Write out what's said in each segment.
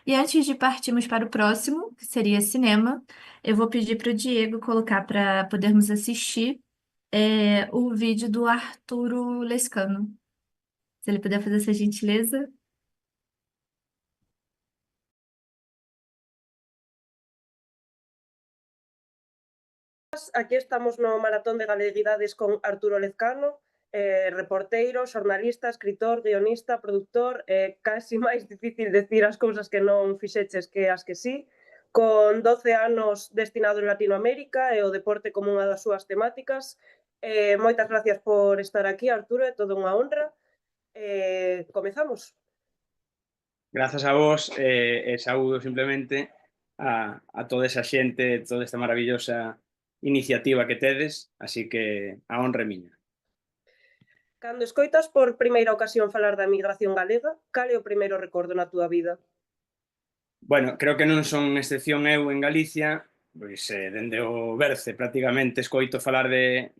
E antes de partirmos para o próximo, que seria cinema, eu vou pedir para o Diego colocar para podermos assistir o vídeo do Arturo Lescano. Se ele puder fazer essa gentileza. Aquí estamos no Maratón de Galeguidades con Arturo Lezcano, reporteiro, xornalista, escritor, guionista, produtor, casi máis difícil decir as cousas que non fixeches que as que sí, con 12 anos destinado en Latinoamérica e o deporte como unha das súas temáticas. Moitas gracias por estar aquí, Arturo, é toda unha honra. Comezamos. Grazas a vos e saúdo simplemente a toda esa xente, toda esta maravillosa iniciativa que tedes, así que a honra é miña. Cando escoitas por primeira ocasión falar da migración galega, cal é o primeiro recordo na túa vida? Bueno, creo que non son excepción eu en Galicia, pois dende o berce prácticamente escoito falar de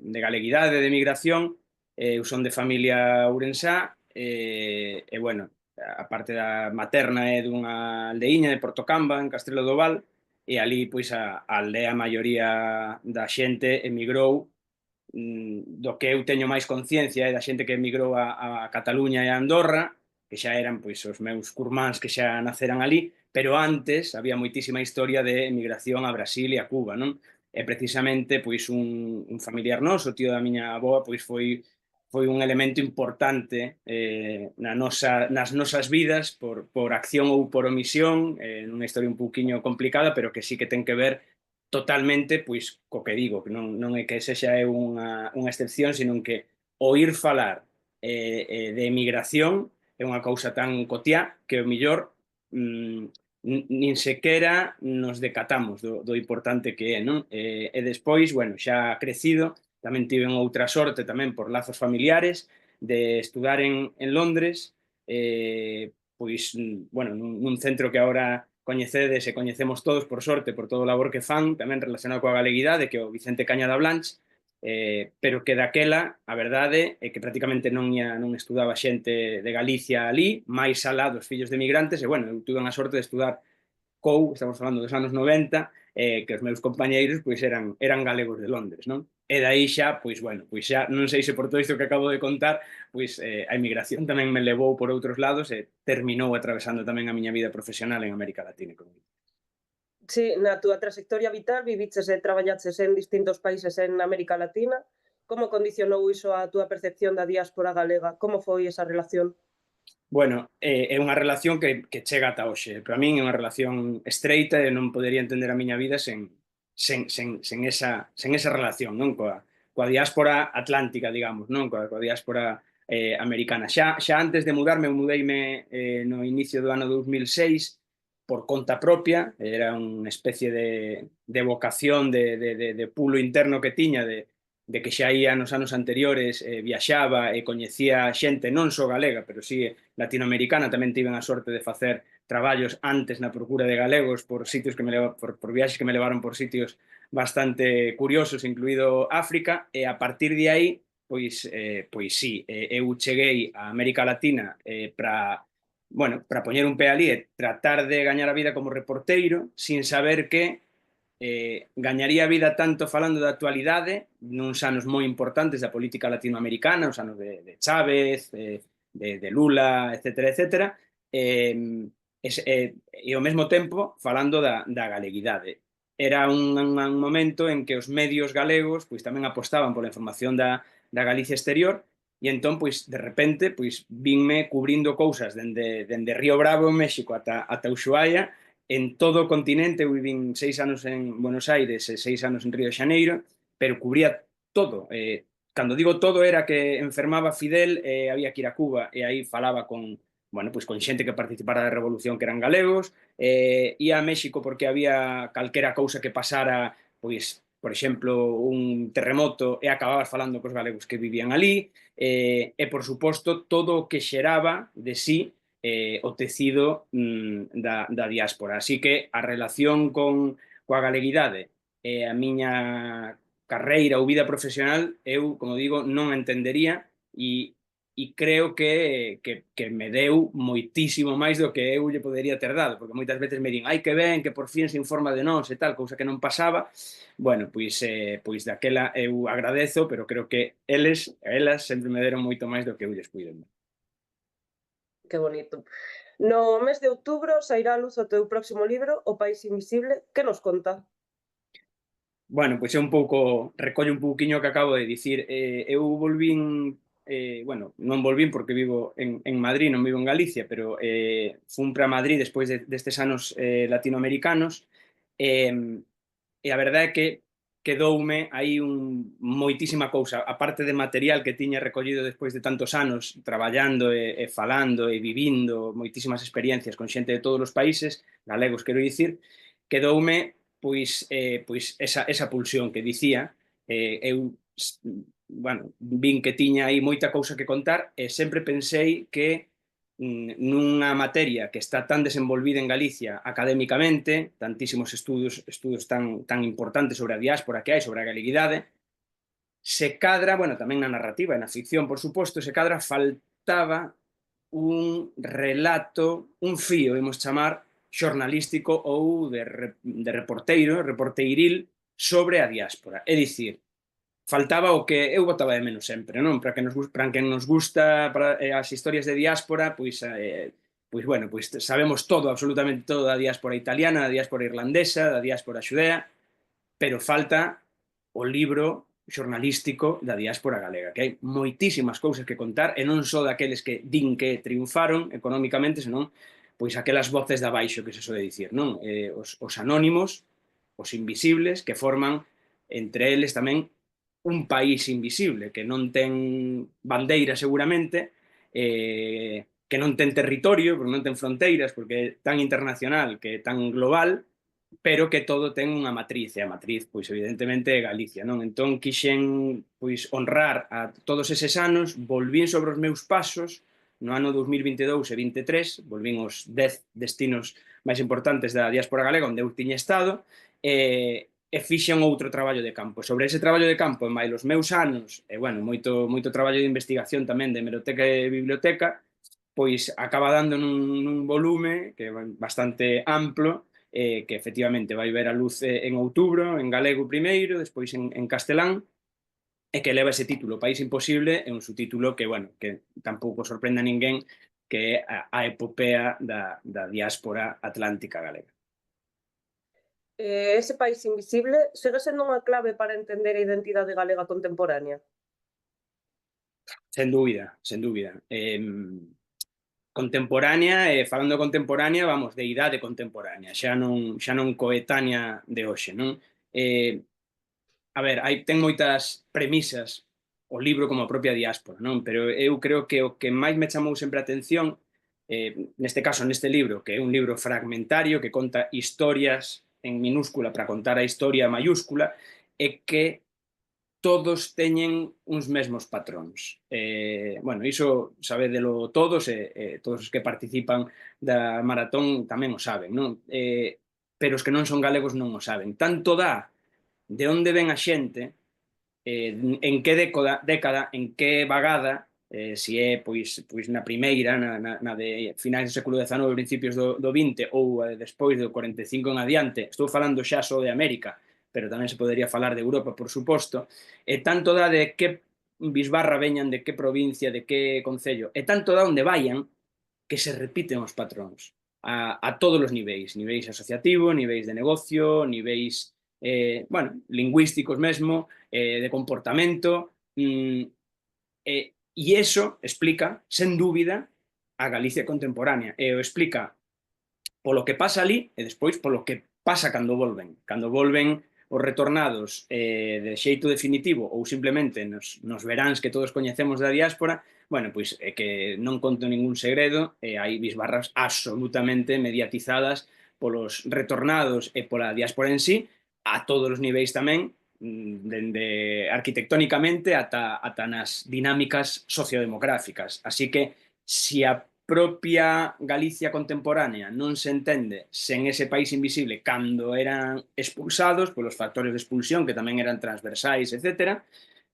galeguidade, de migración, eu son de familia ourensá, e bueno, a parte da materna é dunha aldeiña de Portocamba, en Castrelo do Val, e ali pois a aldea maioría da xente emigrou do que eu teño máis conciencia é da xente que emigrou a Cataluña e a Andorra, que xa eran pois os meus curmáns que xa naceran ali, pero antes había moitísima historia de emigración a Brasil e a Cuba, non? E precisamente pois un familiar noso, o tío da miña avoa, pois foi un elemento importante nas nosas vidas por acción ou por omisión, nunha historia un pouquiño complicada, pero que sí que ten que ver totalmente pois co que digo, que non é que sexa unha excepción, sino que oír falar de emigración é unha cousa tan cotiá que o millor nin sequera nos decatamos do importante que é, non? E despois, bueno, xa crecido, tamén tiven outra sorte tamén por lazos familiares de estudar en Londres, pois, bueno, nun centro que agora coñecedes e coñecemos todos, por sorte, por todo o labor que fan, tamén relacionado coa galeguidade, que é o Vicente Cañada Blanch, pero que daquela, a verdade, é que prácticamente non estudaba xente de Galicia ali, máis alá dos fillos de migrantes, e, bueno, eu tuve a sorte de estudar COU, estamos falando dos anos 90, que os meus compañeiros pois eran galegos de Londres, non? E daí xa, pois, bueno, pois xa, non sei se por todo isto que acabo de contar, pois a emigración tamén me levou por outros lados e terminou atravesando tamén a miña vida profesional en América Latina. Sí, na túa trayectoria vital viviches e traballaches en distintos países en América Latina. Como condicionou iso a túa percepción da diáspora galega? Como foi esa relación? Bueno, é unha relación que chega ata hoxe. Para min é unha relación estreita e non podería entender a miña vida sen esa relación, non? Coa diáspora atlántica, digamos, non? Coa diáspora americana. Xa antes de mudarme, eu mudeime no inicio do ano 2006 por conta propia, era unha especie de vocación, de pulo interno que tiña, de que xa ia nos anos anteriores, viaxaba e coñecía xente non só galega, pero sí latinoamericana, tamén tiven a sorte de facer traballos antes na procura de galegos por sitios que por viaxes que me levaron por sitios bastante curiosos, incluído África, e a partir de aí, pois sí, eu cheguei a América Latina para poñer un pé ali e tratar de gañar a vida como reporteiro, sin saber que gañaría a vida tanto falando da actualidade, nuns anos moi importantes da política latinoamericana, os anos de Chávez, de Lula, etcétera, etcétera, e ao mesmo tempo falando da galeguidade. Era un momento en que os medios galegos pois tamén apostaban pola información da Galicia exterior, e entón, pois, de repente, pois, vinme cubrindo cousas dende Río Bravo, en México, ata Ushuaia, en todo o continente. Eu vivín 6 anos en Buenos Aires e 6 anos en Río de Xaneiro, pero cubría todo. Cando digo todo era que enfermaba Fidel e había que ir a Cuba, e aí falaba con xente que participara da revolución que eran galegos, ia a México porque había calquera cousa que pasara, pois, por exemplo, un terremoto, e acababas falando cos galegos que vivían ali, e, por suposto, todo o que xeraba de sí o tecido da diáspora. Así que a relación coa galeguidade e a miña carreira ou vida profesional, eu, como digo, non a entendería, e e creo que me deu moitísimo máis do que eu lle podería ter dado, porque moitas veces me din, ai que ben, que por fin se informa de nós e tal, cousa que non pasaba. Bueno, pois daquela eu agradezo, pero creo que elas sempre me deron moito máis do que eu lles puiden dar. Que bonito. No mes de outubro sairá a luz o teu próximo libro, O País Invisible. Que nos conta? Bueno, pois é un pouco, recollo un pouquiño o que acabo de dicir. Eu volvín, bueno, non volvín porque vivo en Madrid, non vivo en Galicia, pero fun para Madrid despois destes anos latinoamericanos, e, e a verdade é que quedoume aí moitísima cousa, a parte de material que tiña recollido despois de tantos anos traballando e falando e vivindo moitísimas experiencias con xente de todos os países, galegos quero dicir, quedoume pois esa pulsión que dicía. Eu, bueno, vin que tiña aí moita cousa que contar e sempre pensei que nunha materia que está tan desenvolvida en Galicia académicamente, tantísimos estudos tan importantes sobre a diáspora que hai, sobre a galeguidade, se cadra, bueno, tamén na narrativa e na ficción, por suposto, se cadra faltaba un relato, un fío, imos chamar, xornalístico ou de reporteiril sobre a diáspora. É dicir, faltaba o que eu botaba de menos sempre, non? Para que nos gusta as historias de diáspora, pois bueno, pois sabemos todo, absolutamente todo da diáspora italiana, da diáspora irlandesa, da diáspora xudea, pero falta o libro xornalístico da diáspora galega, que hai moitísimas cousas que contar, e non só daqueles que din que triunfaron económicamente, senón pois aquelas voces de abaixo que se sode dicir, non? Os anónimos, os invisibles, que forman entre eles tamén un país invisible, que non ten bandeira seguramente, que non ten territorio, porque non ten fronteiras, porque é tan internacional, que é tan global, pero que todo ten unha matriz, e a matriz, pois, evidentemente, é Galicia, non? Entón, quixen, pois, honrar a todos eses anos, volvín sobre os meus pasos, no ano 2022 e 23, volvín os 10 destinos máis importantes da diáspora galega, onde eu tiña estado, e fixen outro traballo de campo. Sobre ese traballo de campo, en máis os meus anos, e, bueno, moito traballo de investigación tamén de hemeroteca e biblioteca, pois acaba dando nun volume que é bastante amplo, que efectivamente vai ver a luz en outubro, en galego primeiro, despois en castelán, e que leva ese título, País Imposible, e un subtítulo que, bueno, que tampouco sorprende a ninguén, que é a epopea da diáspora atlántica galega. Ese país invisible segue sendo unha clave para entender a identidade galega contemporánea? Sen dúbida, sen dúbida. Contemporánea, falando contemporánea, vamos, de idade contemporánea, xa non coetánea de hoxe, non? A ver, ten moitas premisas o libro como a propia diáspora, non? Pero eu creo que o que máis me chamou sempre a atención, neste caso, neste libro, que é un libro fragmentario que conta historias en minúscula para contar a historia mayúscula, é que todos teñen uns mesmos patróns. Bueno, iso sabédelo todos, e todos os que participan da maratón tamén o saben, non? Pero os que non son galegos non o saben. Tanto dá de onde ven a xente, en que década, en que vagada, se é pois na primeira, na de finais do século XIX, principios do XX, ou despois do 45 en adiante. Estou falando xa só de América, pero tamén se podería falar de Europa, por suposto, e tanto dá de que bisbarra veñan, de que provincia, de que concello, e tanto dá onde vayan, que se repiten os patróns a todos os niveis asociativo, niveis de negocio, niveis, bueno, lingüísticos mesmo, de comportamento, e iso explica, sen dúbida, a Galicia contemporánea, e o explica polo que pasa ali e despois polo que pasa cando volven. Cando volven os retornados de xeito definitivo ou simplemente nos veráns que todos coñecemos da diáspora, bueno, pois é que non conto ningún segredo, hai bisbarras absolutamente mediatizadas polos retornados e pola diáspora en sí, a todos os niveis tamén, dende arquitectónicamente ata nas dinámicas sociodemográficas. Así que, se a propia Galicia contemporánea non se entende sen ese país invisible cando eran expulsados polos factores de expulsión que tamén eran transversais, etc.,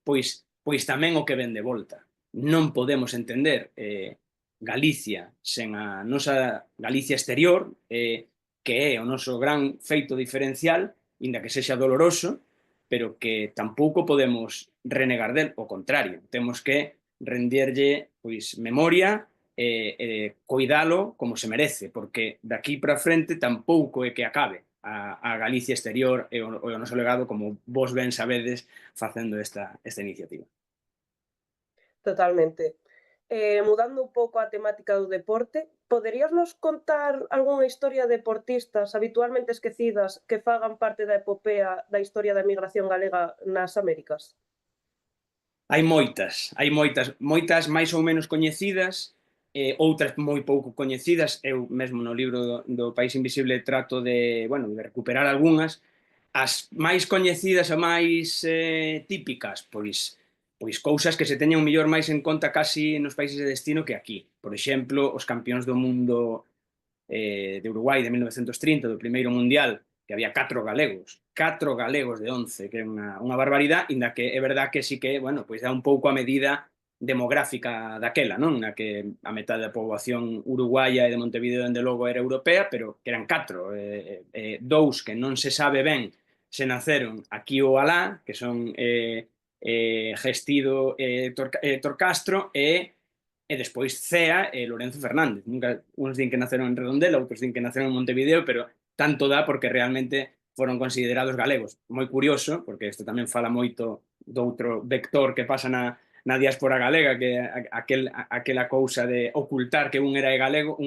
pois tamén o que ven de volta. non podemos entender Galicia sen a nosa Galicia exterior, que é o noso gran feito diferencial, inda que sexa doloroso, pero que tampouco podemos renegar del, o contrario, temos que renderlle pois memoria coidalo como se merece, porque daqui para frente tampouco é que acabe a Galicia exterior e o noso legado, como vos ben sabedes facendo esta iniciativa. Totalmente. Mudando un pouco a temática do deporte, poderíasnos contar algunha historia de deportistas habitualmente esquecidas que fagan parte da epopea da historia da emigración galega nas Américas? Hai moitas máis ou menos coñecidas, outras moi pouco coñecidas. Eu mesmo no libro do País Invisible trato de, bueno, de recuperar algunhas. As máis coñecidas e máis típicas, pois cousas que se teñen mellor máis en conta casi nos países de destino que aquí. Por exemplo, os campións do mundo de Uruguai de 1930, do primeiro mundial, que había 4 galegos de 11, que é unha barbaridade, inda que é verdad que sí que, bueno, pois dá un pouco a medida demográfica daquela, non? Na que a metade da poboación uruguaya e de Montevideo, dende logo, era europea, pero que eran 2 que non se sabe ben se naceron aquí ou alá, que son Gestido Torcastro e despois Cea e Lorenzo Fernández. Nunca, uns din que naceron en Redondela, outros din que naceron en Montevideo, pero tanto dá porque realmente foron considerados galegos. Moi curioso, porque isto tamén fala moito do outro vector que pasa na diáspora galega, que aquela cousa de ocultar que un era galego,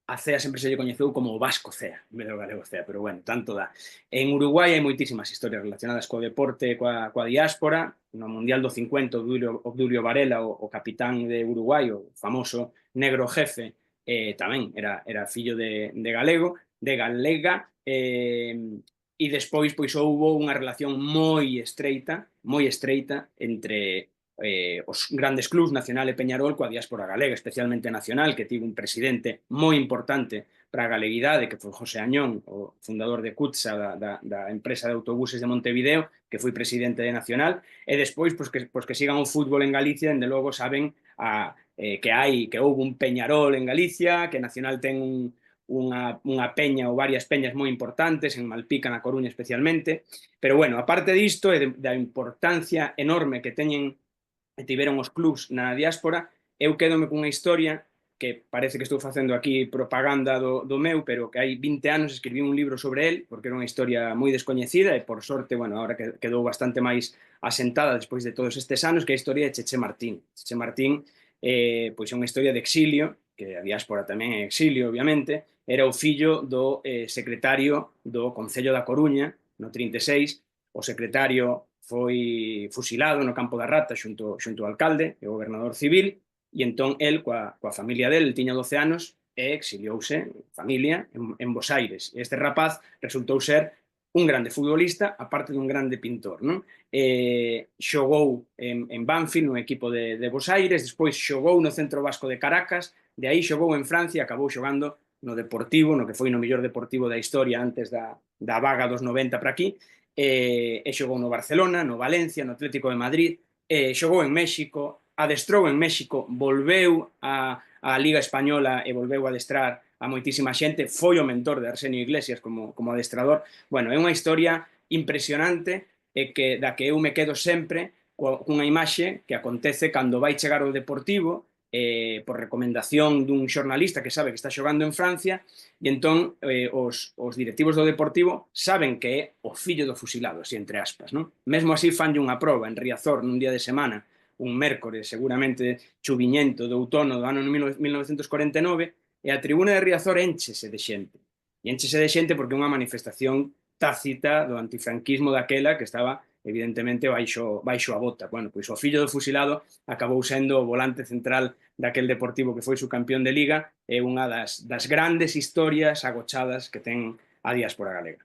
a Cea sempre se lle coñeceu como o Vasco Cea, en vez do galego Cea, pero bueno, tanto dá. En Uruguai hai moitísimas historias relacionadas co deporte, coa diáspora. No Mundial do 50, Obdulio Varela, o capitán de Uruguai, o famoso negro jefe, tamén era fillo de galego, de galega, e despois pois houbo unha relación moi estreita entre os grandes clubs Nacional e Peñarol coa diáspora galega, especialmente Nacional, que tivo un presidente moi importante para a galeguidade, que foi José Añón, o fundador de CUTSA, da empresa de autobuses de Montevideo, que foi presidente de Nacional, e despois, pois que sigan o fútbol en Galicia, dende logo saben que houve un Peñarol en Galicia, que Nacional ten unha peña ou varias peñas moi importantes, en Malpica, na Coruña especialmente, pero bueno, aparte disto e da importancia enorme que teñen e tiveron os clubs na diáspora, eu quedome cunha historia que parece que estou facendo aquí propaganda do meu, pero que hai 20 anos escribí un libro sobre el, porque era unha historia moi descoñecida e, por sorte, bueno, ahora quedou bastante máis asentada despois de todos estes anos, que é a historia de Cheche Martín. Cheche Martín pois é unha historia de exilio, que a diáspora tamén é exilio, obviamente. Era o fillo do secretario do Concello da Coruña, no 36, o secretario foi fusilado no Campo da Rata xunto ao alcalde e o gobernador civil, e entón el, coa familia del, tiña 12 anos, e exiliouse, familia, en Bos Aires. E este rapaz resultou ser un grande futbolista, aparte dun grande pintor, non? Xogou en Banfield, no equipo de Bos Aires, despois xogou no Centro Vasco de Caracas, de aí xogou en Francia, acabou xogando no Deportivo, no que foi no mellor Deportivo da historia antes da vaga dos 90 para aquí, e xogou no Barcelona, no Valencia, no Atlético de Madrid, xogou en México, adestrou en México, volveu á Liga Española e volveu a adestrar a moitísima xente, foi o mentor de Arsenio Iglesias como adestrador. Bueno, é unha historia impresionante da que eu me quedo sempre cunha imaxe que acontece cando vai chegar ao Deportivo, por recomendación dun xornalista que sabe que está xogando en Francia, e entón os directivos do Deportivo saben que é o fillo do fusilado, así entre aspas, non? Mesmo así fanlle unha proba en Riazor nun día de semana, un mércores seguramente chuviñento do outono do ano 1949, e a tribuna de Riazor énchese de xente. E énchese de xente porque é unha manifestación tácita do antifranquismo daquela que estaba evidentemente baixo a bota. Bueno, pois o fillo do fusilado acabou sendo o volante central daquel Deportivo que foi subcampeón de Liga, e unha das grandes historias agochadas que ten a diáspora galega.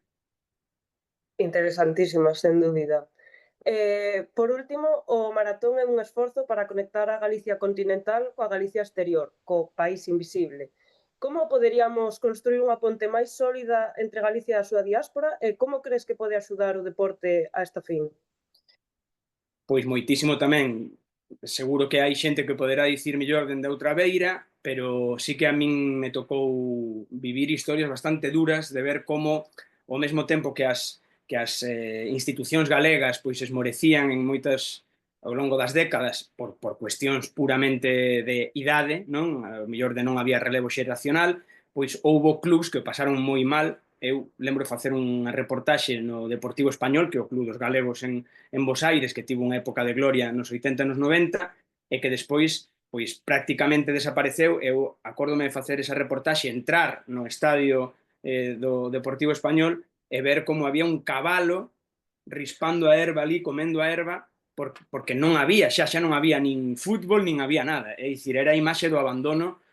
Interesantísimas, sen dúbida. Por último, o maratón é un esforzo para conectar a Galicia continental coa Galicia exterior, co País Invisible. Como poderíamos construir unha ponte máis sólida entre Galicia e a súa diáspora e como crees que pode axudar o deporte a esta fin? Pois moitísimo tamén. seguro que hai xente que poderá dicir mellor dende outra beira, pero sí que a min me tocou vivir historias bastante duras de ver como, ao mesmo tempo que as institucións galegas pois esmorecían en moitas ao longo das décadas por cuestións puramente de idade, non? Ao mellor de non había relevo xeracional, pois houbo clubs que o pasaron moi mal. Eu lembro de facer unha reportaxe no Deportivo Español, que é o club dos galegos en Bos Aires, que tivo unha época de gloria nos 80 e nos 90, e que despois pois prácticamente desapareceu. Eu acórdome de facer esa reportaxe, entrar no estadio do Deportivo Español e ver como había un cabalo rispando a erva ali, comendo a erva, porque non había, xa non había nin fútbol, nin había nada. É dicir, era a imaxe do abandono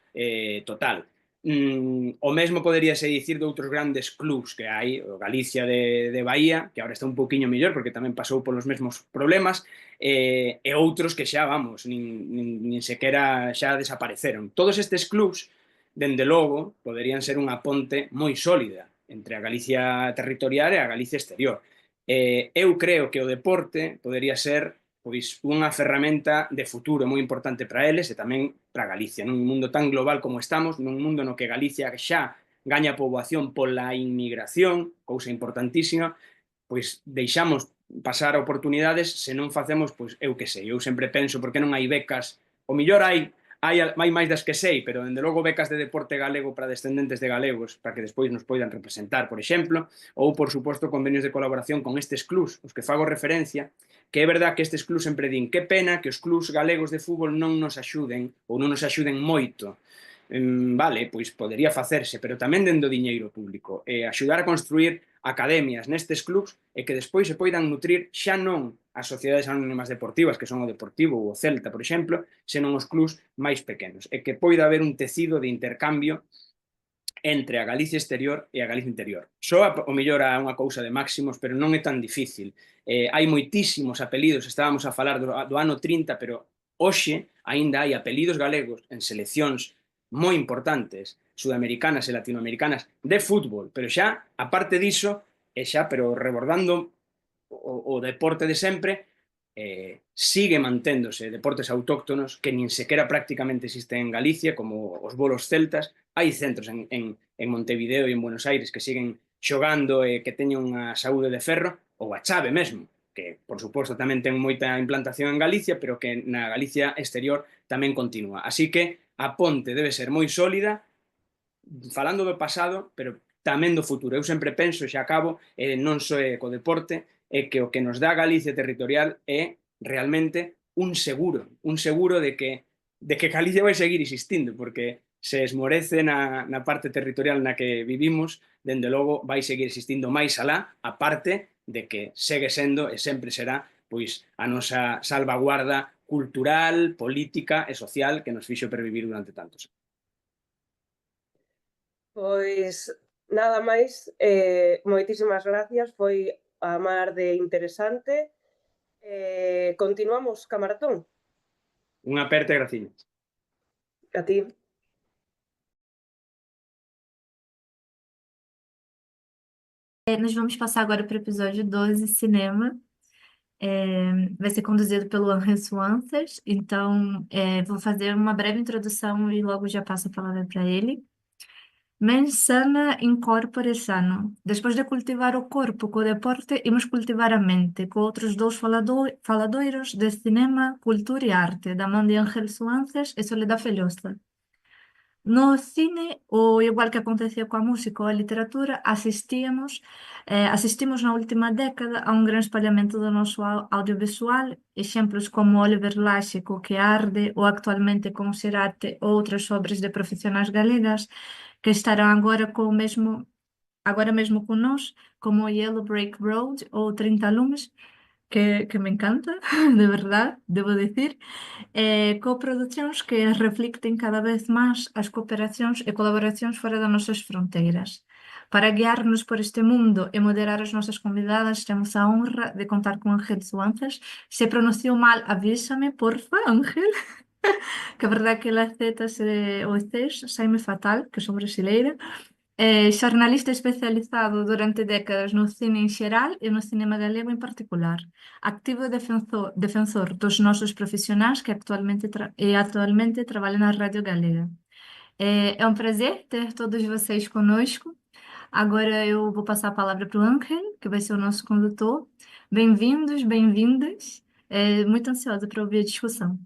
total. O mesmo poderíase dicir de outros grandes clubs que hai, o Galicia de Bahía, que agora está un pouquiño mellor porque tamén pasou polos mesmos problemas, e outros que xa, vamos, nin sequera xa desapareceron. Todos estes clubs, dende logo, poderían ser unha ponte moi sólida entre a Galicia territorial e a Galicia exterior. Eu creo que o deporte podería ser pois unha ferramenta de futuro moi importante para eles e tamén para Galicia, nun mundo tan global como estamos, nun mundo no que Galicia xa gaña poboación pola inmigración, cousa importantísima, pois deixamos pasar oportunidades se non facemos, pois eu que sei, eu sempre penso por que non hai becas, o millor hai máis das que sei, pero dende logo becas de deporte galego para descendentes de galegos, para que despois nos poidan representar, por exemplo, ou, por suposto, convenios de colaboración con estes clubs, os que fago referencia, que é verdad que estes clubs sempre din que pena que os clubs galegos de fútbol non nos axuden, ou non nos axuden moito. Vale, pois podería facerse, pero tamén dendo diñeiro público, axudar a construir academias nestes clubs e que despois se poidan nutrir xa non as sociedades anónimas deportivas, que son o Deportivo ou o Celta, por exemplo, senón os clubs máis pequenos, e que poida haber un tecido de intercambio entre a Galicia exterior e a Galicia interior. Soa o mellor a unha cousa de máximos, pero non é tan difícil. Hai moitísimos apelidos, estábamos a falar do ano 30, pero hoxe aínda hai apelidos galegos en seleccións moi importantes, sudamericanas e latinoamericanas, de fútbol, pero xa, aparte diso, e xa, pero rebordando o deporte de sempre, sigue manténdose deportes autóctonos que nin sequera prácticamente existen en Galicia, como os bolos celtas. Hai centros en Montevideo e en Buenos Aires que siguen xogando e que teñen unha saúde de ferro, ou a chave mesmo, que por suposto tamén ten moita implantación en Galicia, pero que na Galicia exterior tamén continúa. Así que a ponte debe ser moi sólida, falando do pasado, pero tamén do futuro. Eu sempre penso, xa acabo, non só co deporte, é que o que nos dá a Galicia territorial é realmente un seguro de que Galicia vai seguir existindo, porque se esmorece na parte territorial na que vivimos, dende logo vai seguir existindo máis alá, a parte de que segue sendo e sempre será pois a nosa salvaguarda cultural, política e social que nos fixo pervivir durante tantos anos. Pois nada máis, moitísimas gracias, foi a mar de interesante. Continuamos ca maratón. Unha aperta e graciñas. A ti. Nós vamos passar agora para o episódio 12, cinema. Vai ser conduzido pelo Angel Swances, então vou fazer uma breve introdução e logo já passo a palavra para ele. Mens sana in corpore sano. Depois de cultivar o corpo com o deporte, imos cultivar a mente com outros dois faladoiros de cinema, cultura e arte, da mão de Angel Swances e Soledad Felhosa. No cine, ou igual que acontecia com a música ou a literatura, assistimos na última década a um grande espalhamento do nosso audiovisual, exemplos como Oliver Laxe, com Que Arde, ou atualmente com Cerate, ou outras obras de profissionais galegas, que estarão agora mesmo conosco, como Yellow Brick Road ou 30 Lumes, que me encanta, de verdade, devo dizer, coproducións que reflicten cada vez máis as cooperacións e colaboracións fora das nosas fronteiras. Para guiarnos por este mundo e moderar as nosas convidadas, temos a honra de contar con Ángel Suanzas. Se pronunciou mal, avísame, porfa, Ángel. Que a verdade que as zetas ou Cs saime fatal, que son brasileira. É xornalista especializado durante décadas no cine en xeral e no cinema galego en particular. Activo defensor dos nosos profesionais que actualmente trabalham na Rádio Galega. É um prazer ter todos vocês conosco. Agora eu vou passar a palavra para o Ángel, que vai ser o nosso condutor. Bem-vindos, bem-vindas. Muito ansiosa para ouvir a discussão.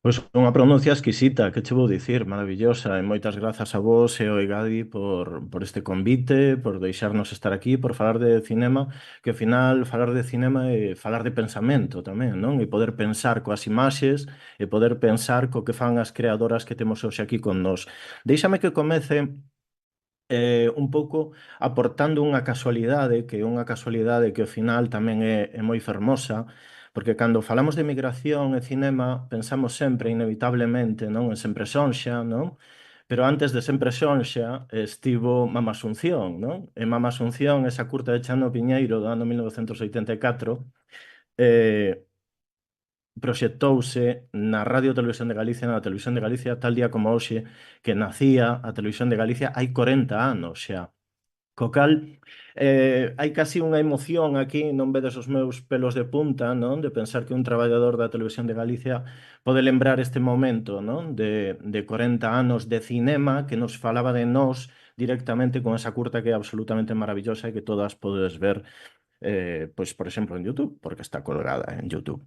Pois unha pronuncia exquisita, que che vou dicir, maravillosa, e moitas grazas a vos e ao Egadi por este convite, por deixarnos estar aquí, por falar de cinema, que ao final falar de cinema é falar de pensamento tamén, non? E poder pensar coas imaxes e poder pensar co que fan as creadoras que temos hoxe aquí con nós. Déixame que comece un pouco aportando unha casualidade, que é unha casualidade que ao final tamén é moi fermosa, porque cando falamos de migración e cinema pensamos sempre, inevitablemente, non en Sempre Sonxa, non? Pero antes de Sempre Sonxa estivo Mama Asunción, non? E Mama Asunción, esa curta de Chano Piñeiro do ano 1984, proxectouse na Radio Televisión de Galicia, na Televisión de Galicia, tal día como hoxe, que nacía a Televisión de Galicia hai 40 anos xa. Co cal, hai casi unha emoción aquí, non vedes os meus pelos de punta, non? De pensar que un traballador da Televisión de Galicia pode lembrar este momento, non? De 40 anos de cinema que nos falaba de nós directamente con esa curta que é absolutamente maravillosa e que todas podes ver, pois, por exemplo, en YouTube, porque está colgada en YouTube.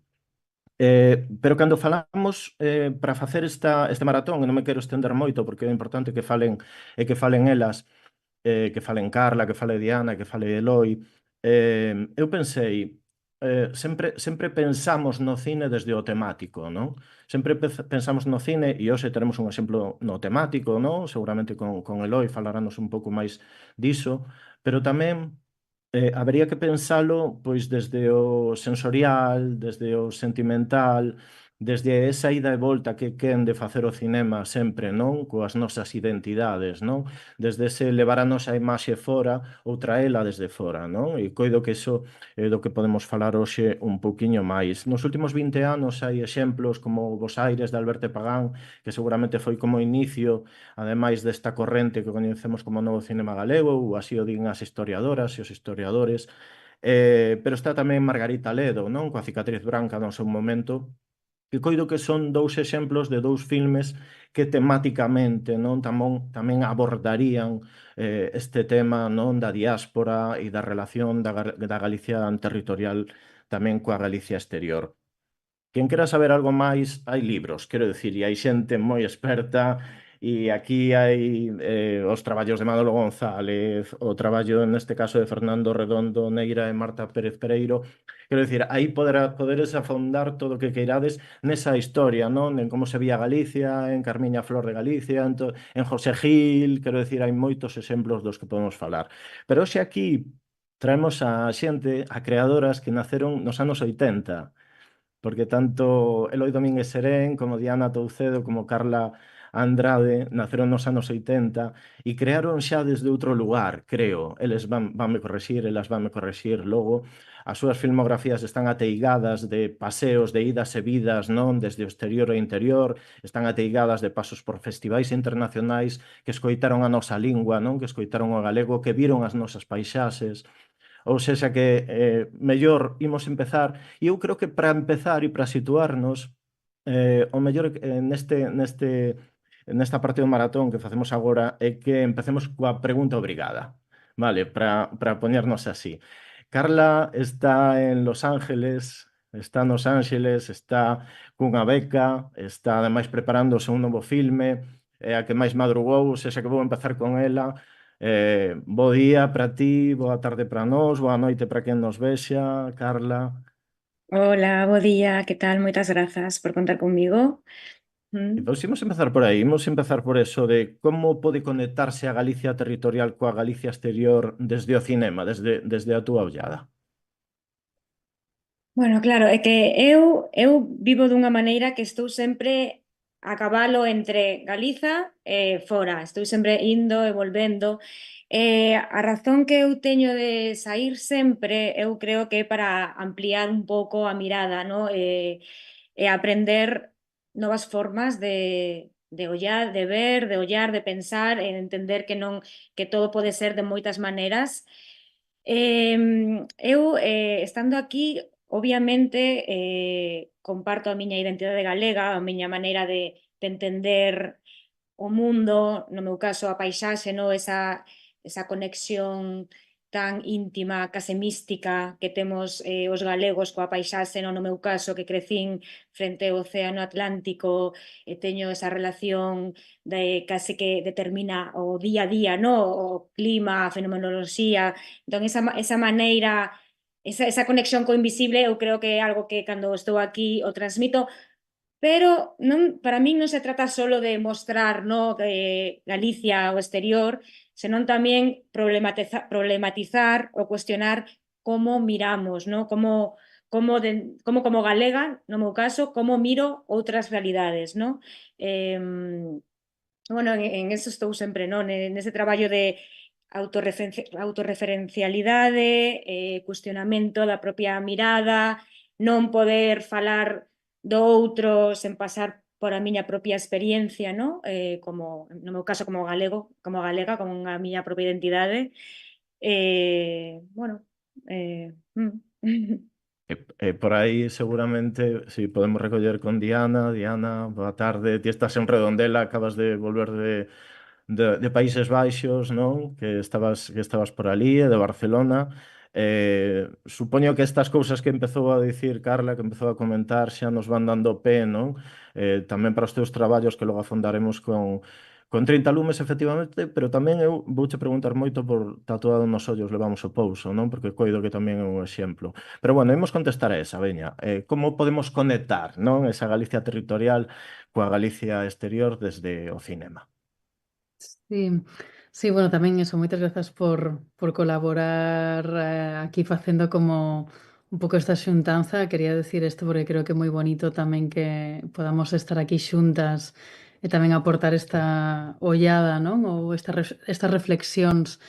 Pero cando falamos para facer este maratón, e non me quero estender moito porque é importante que falen elas, que falen Carla, que fale Diana, que fale Eloi, eu pensei, sempre pensamos no cine desde o temático, non? Sempre pensamos no cine, e hoxe teremos un exemplo no temático, non? Seguramente con Eloi falarános un pouco máis diso, pero tamén habería que pensalo pois desde o sensorial, desde o sentimental, desde esa ida e volta que quen de facer o cinema sempre, non? Coas nosas identidades, non? Desde ese levar a nosa imaxe fora ou traela desde fora, non? E coido que iso é do que podemos falar hoxe un pouquiño máis. Nos últimos 20 anos hai exemplos como Bos Aires de Alberto Pagán, que seguramente foi como inicio, ademais desta corrente que coñecemos como novo cinema galego, ou así o din as historiadoras e os historiadores, pero está tamén Margarita Ledo, non? Coa Cicatriz Branca no seu momento, que coido que son dous exemplos de dous filmes que temáticamente non tamén abordarían este tema non da diáspora e da relación da Galicia territorial tamén coa Galicia exterior. Quen quera saber algo máis, hai libros, quero dicir, e hai xente moi experta, e aquí hai os traballos de Manolo González, o traballo neste caso de Fernando Redondo Neira e Marta Pérez Pereiro. Quero dicir, aí poderes afondar todo o que queirades nesa historia, non? En como se vía Galicia, en Carmiña Flor de Galicia, en José Gil, quero dicir, hai moitos exemplos dos que podemos falar. Pero hoxe aquí traemos a xente, a creadoras que naceron nos anos 80, porque tanto Eloi Domínguez Serén como Diana Toucedo como Carla Andrade naceron nos anos 80 e crearon xa desde outro lugar, creo. Eles vanme correxir, elas vanme correxir logo. As súas filmografías están ateigadas de paseos, de idas e vidas, non? Desde o exterior e interior, están ateigadas de pasos por festivais internacionais que escoitaron a nosa lingua, non? Que escoitaron o galego, que viron as nosas paisaxes. Ou sexa que mellor imos empezar, e eu creo que para empezar e para situarnos, o mellor nesta parte do maratón que facemos agora é que empecemos coa pregunta obrigada, vale? Para poñernos así. Carla está en Los Ángeles, está cunha beca, está ademais preparándose un novo filme, é a que máis madrugou, ou sexa que vou empezar con ela. Bo día para ti, boa tarde para nós, boa noite para quen nos vexa, Carla. Hola, bo día, que tal? Moitas grazas por contar conmigo. E pois imos empezar por aí, imos empezar por eso de como pode conectarse a Galicia territorial coa Galicia exterior desde o cinema, desde a túa ollada. Bueno, claro, é que eu vivo dunha maneira que estou sempre a cabalo entre Galiza e fora, estou sempre indo e volvendo. A razón que eu teño de saír sempre, eu creo que é para ampliar un pouco a mirada, no? E aprender novas formas de ollar, de ver, de ollar, de pensar, e entender que todo pode ser de moitas maneiras. Eu, estando aquí, obviamente, comparto a miña identidade galega, a miña maneira de entender o mundo, no meu caso a paisaxe, no? Esa conexión tan íntima, case mística que temos os galegos coa paisaxe, no meu caso que crecín frente ao océano Atlántico, teño esa relación de case que determina o día a día, no? O clima, a fenomenoloxía, entón esa maneira, esa conexión co invisible, eu creo que é algo que cando estou aquí o transmito. Pero para min non se trata solo de mostrar, no, Galicia ao exterior, senón tamén problematizar ou cuestionar como miramos, no? Como galega, no meu caso, como miro outras realidades, no? Bueno, en eso estou sempre, non? Nese traballo de autorreferencialidade, cuestionamento da propia mirada, non poder falar do outro sen pasar por a miña propia experiencia, no? Como, no meu caso, como galego, como galega, con a miña propia identidade. Bueno, Por aí seguramente si podemos recoller con Diana. Diana, boa tarde, ti estás en Redondela, acabas de volver de Países Baixos, non? Que estabas por ali, de Barcelona. Supoño que estas cousas que empezou a dicir Carla, que empezou a comentar, xa nos van dando pé, non? Tamén para os teus traballos que logo afondaremos con 30 lumes, efectivamente, pero tamén eu vouche preguntar moito por Tatuado nos ollos levamos o pouso, non? Porque coido que tamén é un exemplo. Pero bueno, imos contestar a esa, veña. Como podemos conectar, non? Esa Galicia territorial coa Galicia exterior desde o cinema. Sí, sí, bueno, tamén eso, moitas grazas por colaborar aquí facendo como un pouco esta xuntanza. Quería decir isto porque creo que é moi bonito tamén que podamos estar aquí xuntas e tamén aportar esta ollada, non? Ou estas reflexións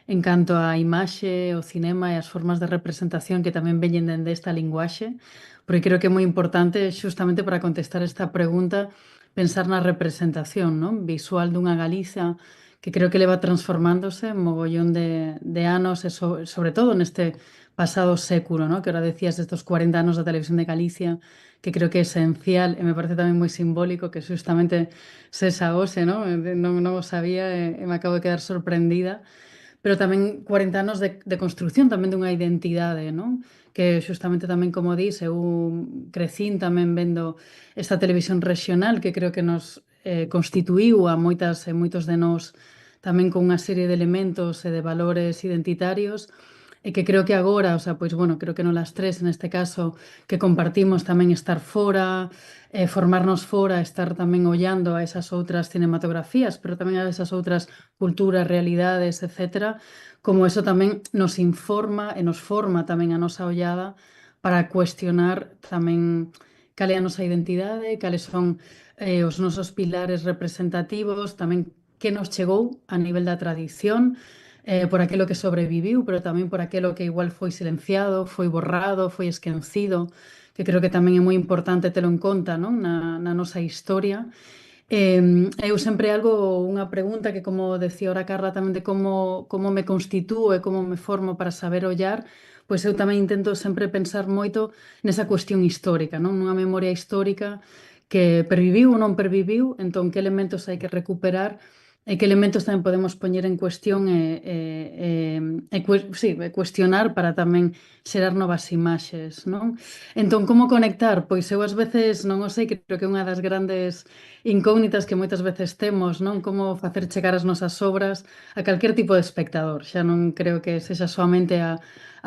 en canto á imaxe, o cinema e as formas de representación que tamén veñen dende esta linguaxe, porque creo que é moi importante xustamente para contestar esta pregunta pensar na representación, non? Visual dunha Galiza que creo que leva transformándose en mogollón de anos e sobre todo neste pasado século, non? Que ahora decías estos 40 anos da Televisión de Galicia, que creo que é esencial e me parece tamén moi simbólico que xustamente sesa hoxe, non? Non o sabía e me acabo de quedar sorprendida, pero tamén 40 anos de construción tamén dunha identidade, non? Que xustamente tamén, como dis, eu crecín tamén vendo esta televisión regional que creo que nos constituíu a moitas e moitos de nós tamén con unha serie de elementos e de valores identitarios e que creo que agora, o sea, pois bueno, creo que non las tres neste caso que compartimos tamén estar fora, formarnos fora, estar tamén ollando a esas outras cinematografías, pero tamén a esas outras culturas, realidades, etcétera, como eso tamén nos informa e nos forma tamén a nosa ollada para cuestionar tamén cal é a nosa identidade, cales son os nosos pilares representativos, tamén que nos chegou a nivel da tradición, por aquilo que sobreviviu, pero tamén por aquilo que igual foi silenciado, foi borrado, foi esquecido, que creo que tamén é moi importante telo en conta, non? Na nosa historia. Eu sempre unha pregunta que, como decía ora Carla tamén de como me constitúo e como me formo para saber ollar, pois eu tamén intento sempre pensar moito nesa cuestión histórica, non? Nunha memoria histórica que perviviu ou non perviviu, entón que elementos hai que recuperar e que elementos tamén podemos poñer en cuestión cuestionar para tamén xerar novas imaxes, non? Entón, como conectar? Pois eu ás veces non o sei, creo que é unha das grandes incógnitas que moitas veces temos, non? Como facer chegar as nosas obras a calquer tipo de espectador. Xa non creo que sexa soamente a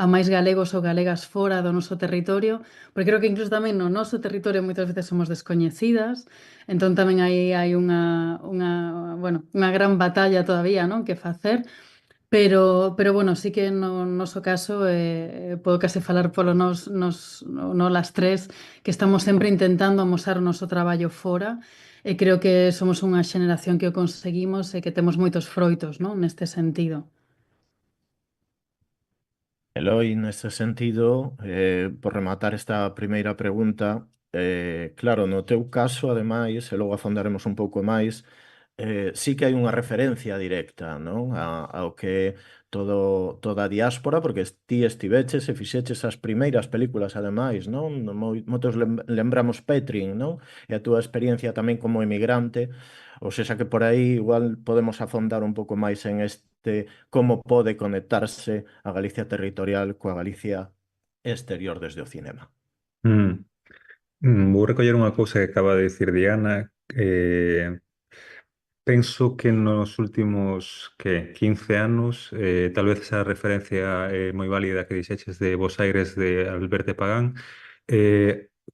máis galegos ou galegas fora do noso territorio, porque creo que incluso tamén no noso territorio moitas veces somos descoñecidas, entón tamén aí hai unha gran batalla todavía, non? Que facer, pero bueno, sí que no noso caso podo case falar polo nos las tres que estamos sempre intentando amosar o noso traballo fora e creo que somos unha xeneración que o conseguimos e que temos moitos froitos, non? Neste sentido. Eloi, neste sentido, por rematar esta primeira pregunta, Claro, no teu caso, ademais, e logo afondaremos un pouco máis, sí que hai unha referencia directa, non? Ao que toda a diáspora, porque ti estiveches e fixeches as primeiras películas, ademais, non? Moitos lembramos Petrin, non? E a túa experiencia tamén como emigrante, ou seja que por aí igual podemos afondar un pouco máis en como pode conectarse a Galicia territorial coa Galicia exterior desde o cinema. Mm. Vou recoller unha cousa que acaba de dicir Diana. Penso que nos últimos 15 anos, tal vez esa referencia moi válida que dixeches de Bos Aires de Alberte Pagán,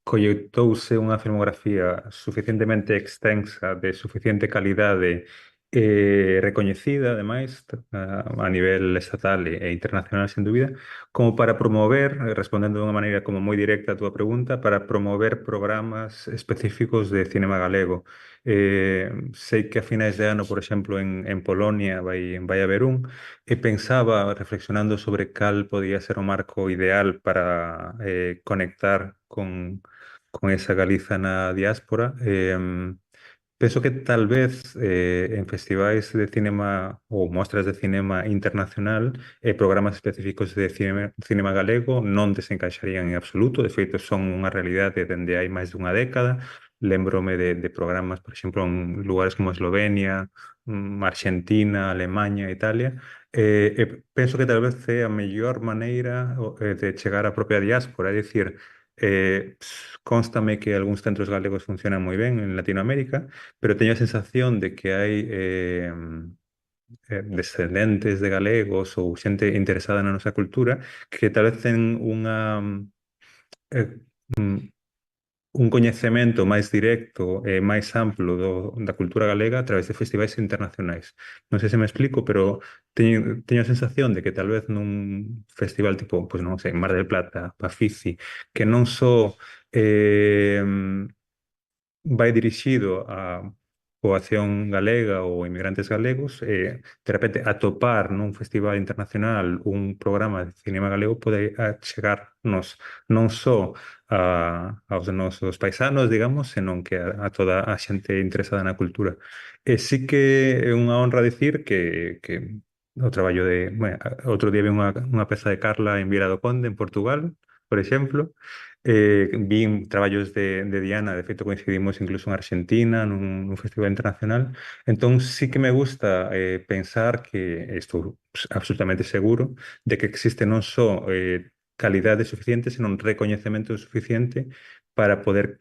colletouse unha filmografía suficientemente extensa, de suficiente calidade, recoñecida, ademais, a nivel estatal e internacional, sen dúbida, como para promover, respondendo dunha maneira como moi directa a túa pregunta, para promover programas específicos de cinema galego. Sei que a finais de ano, por exemplo, en Polonia vai haber un, e pensaba, reflexionando sobre cal podía ser o marco ideal para conectar con esa Galiza na diáspora. Penso que tal vez en festivais de cinema ou mostras de cinema internacional programas específicos de cinema galego non desencaixarían en absoluto. De feito, son unha realidade dende hai máis dunha década. Lémbrome de programas, por exemplo, en lugares como Eslovenia, Argentina, Alemanha, Italia. Penso que tal vez é a mellor maneira de chegar á propia diáspora, é dicir, constame que algúns centros galegos funcionan moi ben en Latinoamérica, pero teño a sensación de que hai descendentes de galegos ou xente interesada na nosa cultura que tal vez ten eh, mm, un coñecemento máis directo e máis amplo da cultura galega a través de festivais internacionais. Non sei se me explico, pero teño a sensación de que tal vez nun festival tipo, pois non sei, Mar del Plata, Pafici, que non só vai dirixido a poboación galega ou inmigrantes galegos, de repente atopar nun festival internacional un programa de cinema galego pode chegarnos non só aos nosos paisanos, digamos, senón que a toda a xente interesada na cultura. E sí que é unha honra dicir que o traballo bueno, outro día vi unha peza de Carla en Viera do Conde, en Portugal, por exemplo. Vi traballos de Diana, de feito coincidimos incluso en Argentina, nun festival internacional. Entón sí que me gusta pensar que estou absolutamente seguro de que existe non só calidade suficiente, senón recoñecemento suficiente para poder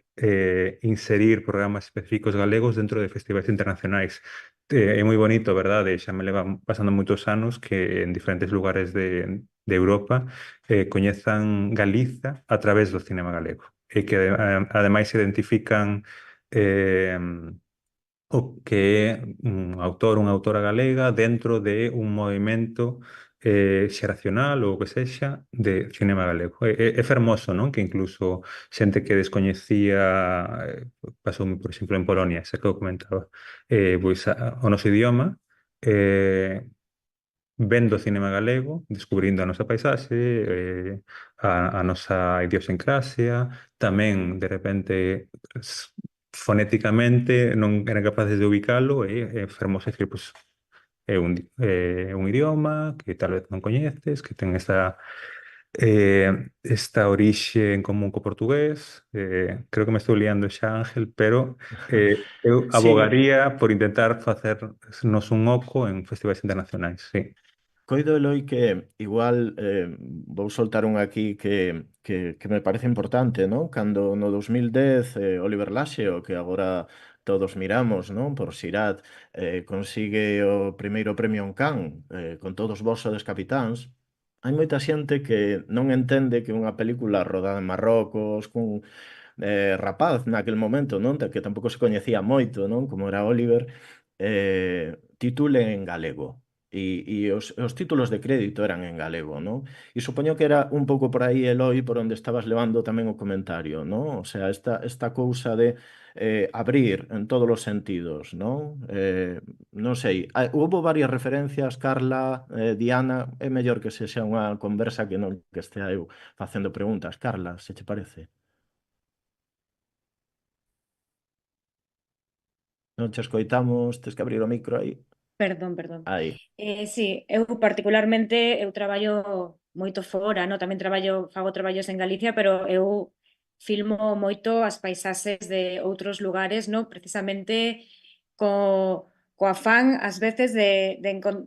inserir programas específicos galegos dentro de festivais internacionais. É moi bonito, verdade? Xa me leva pasando moitos anos que en diferentes lugares de Europa coñezan Galiza a través do cinema galego e que ademais identifican o que é un autor, unha autora galega dentro de un movimento xeracional ou o que sexa de cinema galego. É fermoso, non? Que incluso xente que descoñecía, pasou, por exemplo, en Polonia, xa que eu comentaba, pois o noso idioma, vendo cinema galego, descubrindo a nosa paisaxe, a nosa idiosincrasia, tamén, de repente, fonéticamente non eran capaces de ubicalo e é fermoso decir, pois, é un idioma que tal vez non coñeces, que ten esta orixe en común co portugués. Creo que me estou liando xa, Ángel, pero eu Sí, abogaría por intentar facernos un oco en festivais internacionais, sí. coido, Eloi, que igual vou soltar un aquí que me parece importante, non? Cando no 2010 Oliver Laxeo, que agora todos miramos, non? Por Sirat, consigue o primeiro premio en Cannes con Todos vós sodes capitáns, hai moita xente que non entende que unha película rodada en Marrocos cun rapaz naquel momento, non? Que tampouco se coñecía moito, non? Como era Oliver, titule en galego. E os títulos de crédito eran en galego, non? E supoño que era un pouco por aí, Eloi, por onde estabas levando tamén o comentario, non? O sea, esta cousa de abrir en todos os sentidos, non? Non sei, houbo varias referencias, Carla, Diana, é mellor que sexa unha conversa que non que estea eu facendo preguntas. Carla, se che parece? Non che escoitamos, tes que abrir o micro aí. Perdón. Aí. Sí, eu particularmente eu traballo moito fora, no? Tamén fago traballos en Galicia, pero eu filmo moito as paisaxes de outros lugares, no? Precisamente co afán, ás veces, de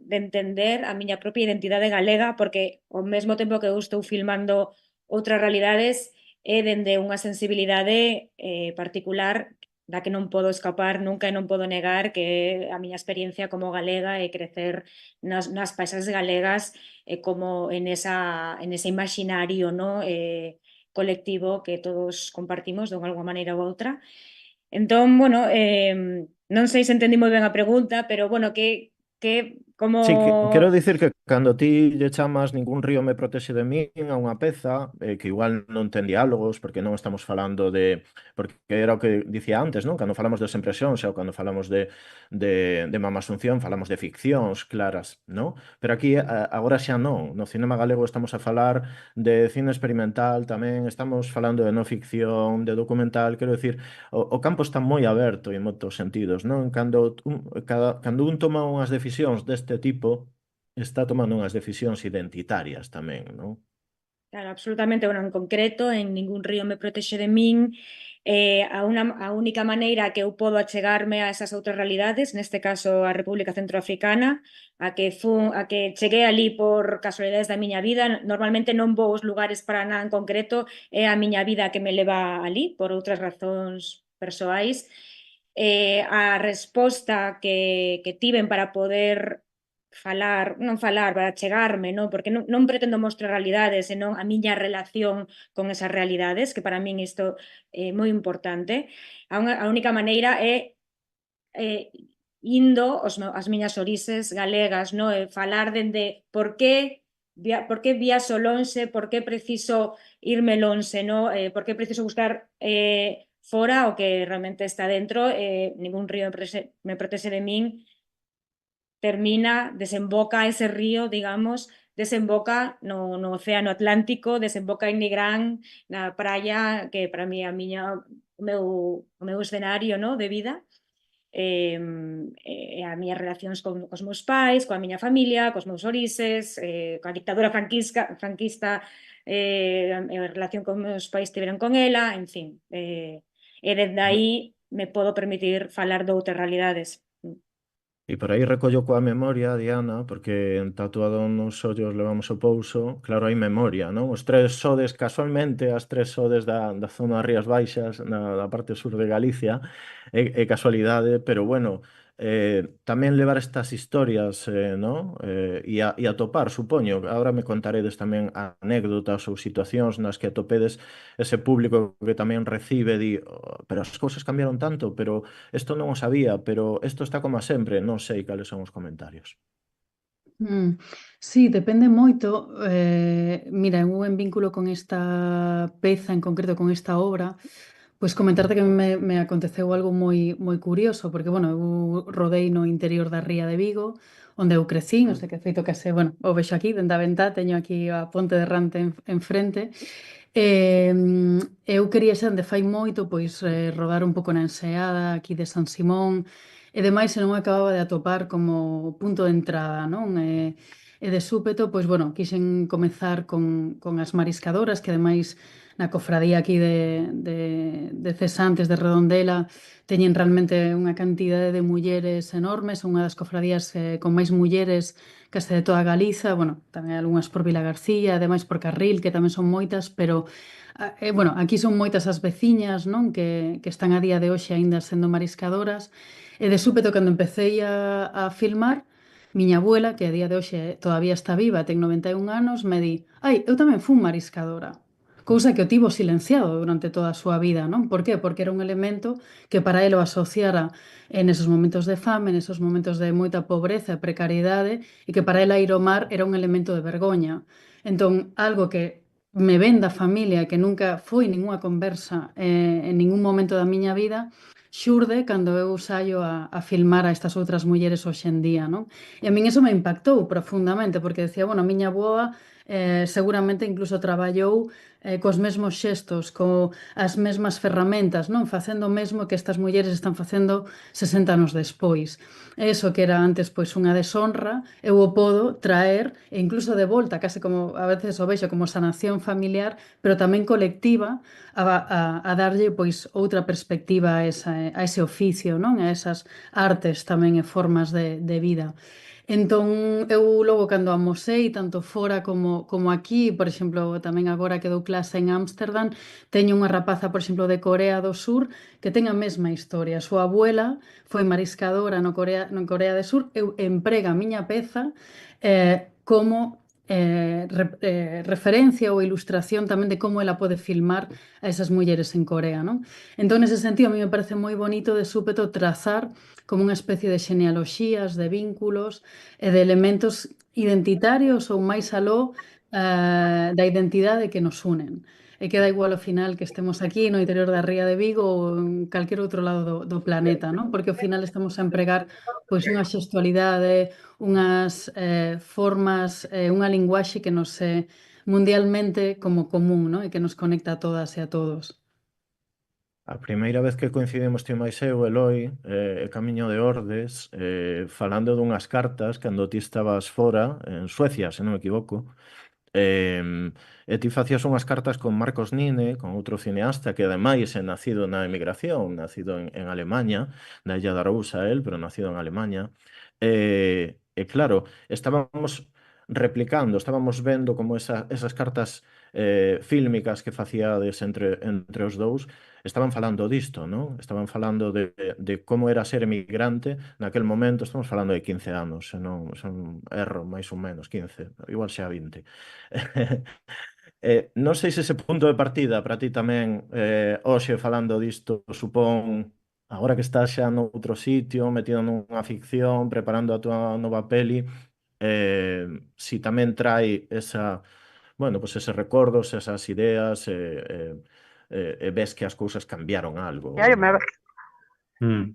entender a miña propia identidade galega, porque ao mesmo tempo que eu estou filmando outras realidades, é dende unha sensibilidade particular da que non podo escapar nunca e non podo negar, que é a miña experiencia como galega e crecer nas paisaxes galegas como en ese imaginario, no? Colectivo que todos compartimos de alguma maneira ou outra. Entón, bueno, non sei se entendí moi ben a pregunta, pero bueno, Sí, quero como... dicir que cando ti lle chamas Ningún río me protexe de min a unha peza, que igual non ten diálogos, porque non estamos falando de... Porque era o que dicía antes, non? Cando falamos de expresións ou cando falamos de Mama Asunción, falamos de ficcións claras, non? Pero aquí agora xa non. No cinema galego estamos a falar de cine experimental tamén, estamos falando de non ficción, de documental, quero dicir, o campo está moi aberto en moitos sentidos, non? Cando un toma unhas decisións deste tipo, está tomando unhas decisións identitarias tamén, non? Claro, absolutamente, bueno, en concreto, en Ningún río me protexe de min, a única maneira que eu podo achegarme a esas outras realidades, neste caso a República Centroafricana, a que cheguei ali por casualidades da miña vida, normalmente non vou aos lugares para nada en concreto, é a miña vida que me leva ali, por outras razóns persoais. A resposta que tiven para poder para chegarme, non? Porque non pretendo mostrar realidades, senón a miña relación con esas realidades, que para min isto é moi importante. A única maneira é indo as miñas orixes galegas, no? Falar dende por que viaxo lonxe, por que preciso irme lonxe, no? Por que preciso buscar fora o que realmente está dentro. Ningún río me protexe de min, desemboca ese río, digamos, desemboca no Océano Atlántico, desemboca en Nigrán, na praia, que para mí o meu escenario, no? De vida, a miñas relacións cos meus pais, coa miña familia, cos meus orixes, coa dictadura franquista, a relación que os meus pais tiveron con ela, en fin. E desde aí me podo permitir falar de outras realidades. E por aí recollo coa memoria, Diana, porque tatuado nos ollos levamos o pouso, claro, hai memoria, non? Os tres sodes, casualmente, as tres sodes da zona das Rías Baixas, da parte sur de Galicia, é casualidade, pero bueno, tamén levar estas historias, non? E a topar, supoño, agora me contaredes tamén anécdotas ou situacións nas que atopedes ese público que tamén recibe, "Oh, pero as cousas cambiaron tanto, pero isto non o sabía, pero isto está como a sempre", non sei cales son os comentarios. Sí, depende moito. Mira, eu en vínculo con esta peza, en concreto con esta obra, pois comentarte que me aconteceu algo moi curioso, porque, bueno, eu rodei no interior da ría de Vigo, onde eu crecín, o sea que de feito case, bueno, o vexo aquí, dende a ventá, teño aquí a Ponte de Rante en frente. Eu quería xa onde fai moito, pois, rodar un pouco na enseada aquí de San Simón, e demais, e non acababa de atopar como punto de entrada, non? E de súpeto, pois, bueno, quixen comezar con as mariscadoras, que ademais na cofradía aquí de cesantes de Redondela teñen realmente unha cantidade de mulleres enormes, unha das cofradías con máis mulleres case de toda Galiza, bueno, tamén algunhas por Vila García, ademais por Carril, que tamén son moitas, pero bueno, aquí son moitas as veciñas, non? Que están a día de hoxe aínda sendo mariscadoras, e de súpeto cando empecé a filmar, miña abuela, que a día de hoxe todavía está viva, ten 91 anos, me di: "Ai, eu tamén fun mariscadora". Cousa que o tivo silenciado durante toda a súa vida, non? Por que? Porque era un elemento que para el o asociara en esos momentos de fame, en esos momentos de moita pobreza e precariedade, e que para ela ir ao mar era un elemento de vergoña. Entón, algo que me ven da familia, que nunca foi ningunha conversa en ningún momento da miña vida, xurde cando eu saio a filmar a estas outras mulleres hoxe en día, non? E a min eso me impactou profundamente, porque decía, bueno, a miña avoa seguramente incluso traballou cos mesmos xestos, as mesmas ferramentas, non? Facendo o mesmo que estas mulleres están facendo 60 anos despois. Eso que era antes pois unha deshonra, eu o podo traer e incluso de volta, case como a veces o vexo como sanación familiar, pero tamén colectiva, a darlle pois outra perspectiva a ese oficio, non? A esas artes tamén e formas de vida. Entón, eu logo cando amosei, tanto fora como aquí, por exemplo, tamén agora que dou clase en Ámsterdam, teño unha rapaza, por exemplo, de Corea do Sur, que ten a mesma historia. A súa abuela foi mariscadora no Corea do Sur, eu emprega a miña peza como referencia ou ilustración tamén de como ela pode filmar a esas mulleres en Corea, non? Entón, nese sentido, a mí me parece moi bonito de súpeto trazar como unha especie de xenealoxías, de vínculos e de elementos identitarios ou máis aló da identidade que nos unen. E que da igual ao final que estemos aquí no interior da Ría de Vigo ou en calquer outro lado do planeta, non? Porque ao final estamos a empregar pois unha xestualidade, unhas formas, unha linguaxe que nos mundialmente como común, non? E que nos conecta a todas e a todos. A primeira vez que coincidimos ti máis eu, Eloi, camiño de Ordes, falando dunhas cartas cando ti estabas fora, en Suecia, se non me equivoco, e ti facías unhas cartas con Marcos Nine, con outro cineasta que ademais é nacido na emigración, nacido en Alemanha, na Illa de Arousa el, pero nacido en Alemanha. E claro, estábamos replicando, estábamos vendo como esas cartas fílmicas que facíades entre os dous estaban falando disto, non? Estaban falando de como era ser emigrante naquel momento, estamos falando de 15 anos, se non erro, máis ou menos, 15, igual xa 20. Non sei se ese punto de partida para ti tamén, hoxe falando disto, supón, agora que estás xa noutro sitio, metido nunha ficción, preparando a tua nova peli, si tamén trae bueno, pues eses recordos, esas ideas, ves que as cousas cambiaron algo. Mm.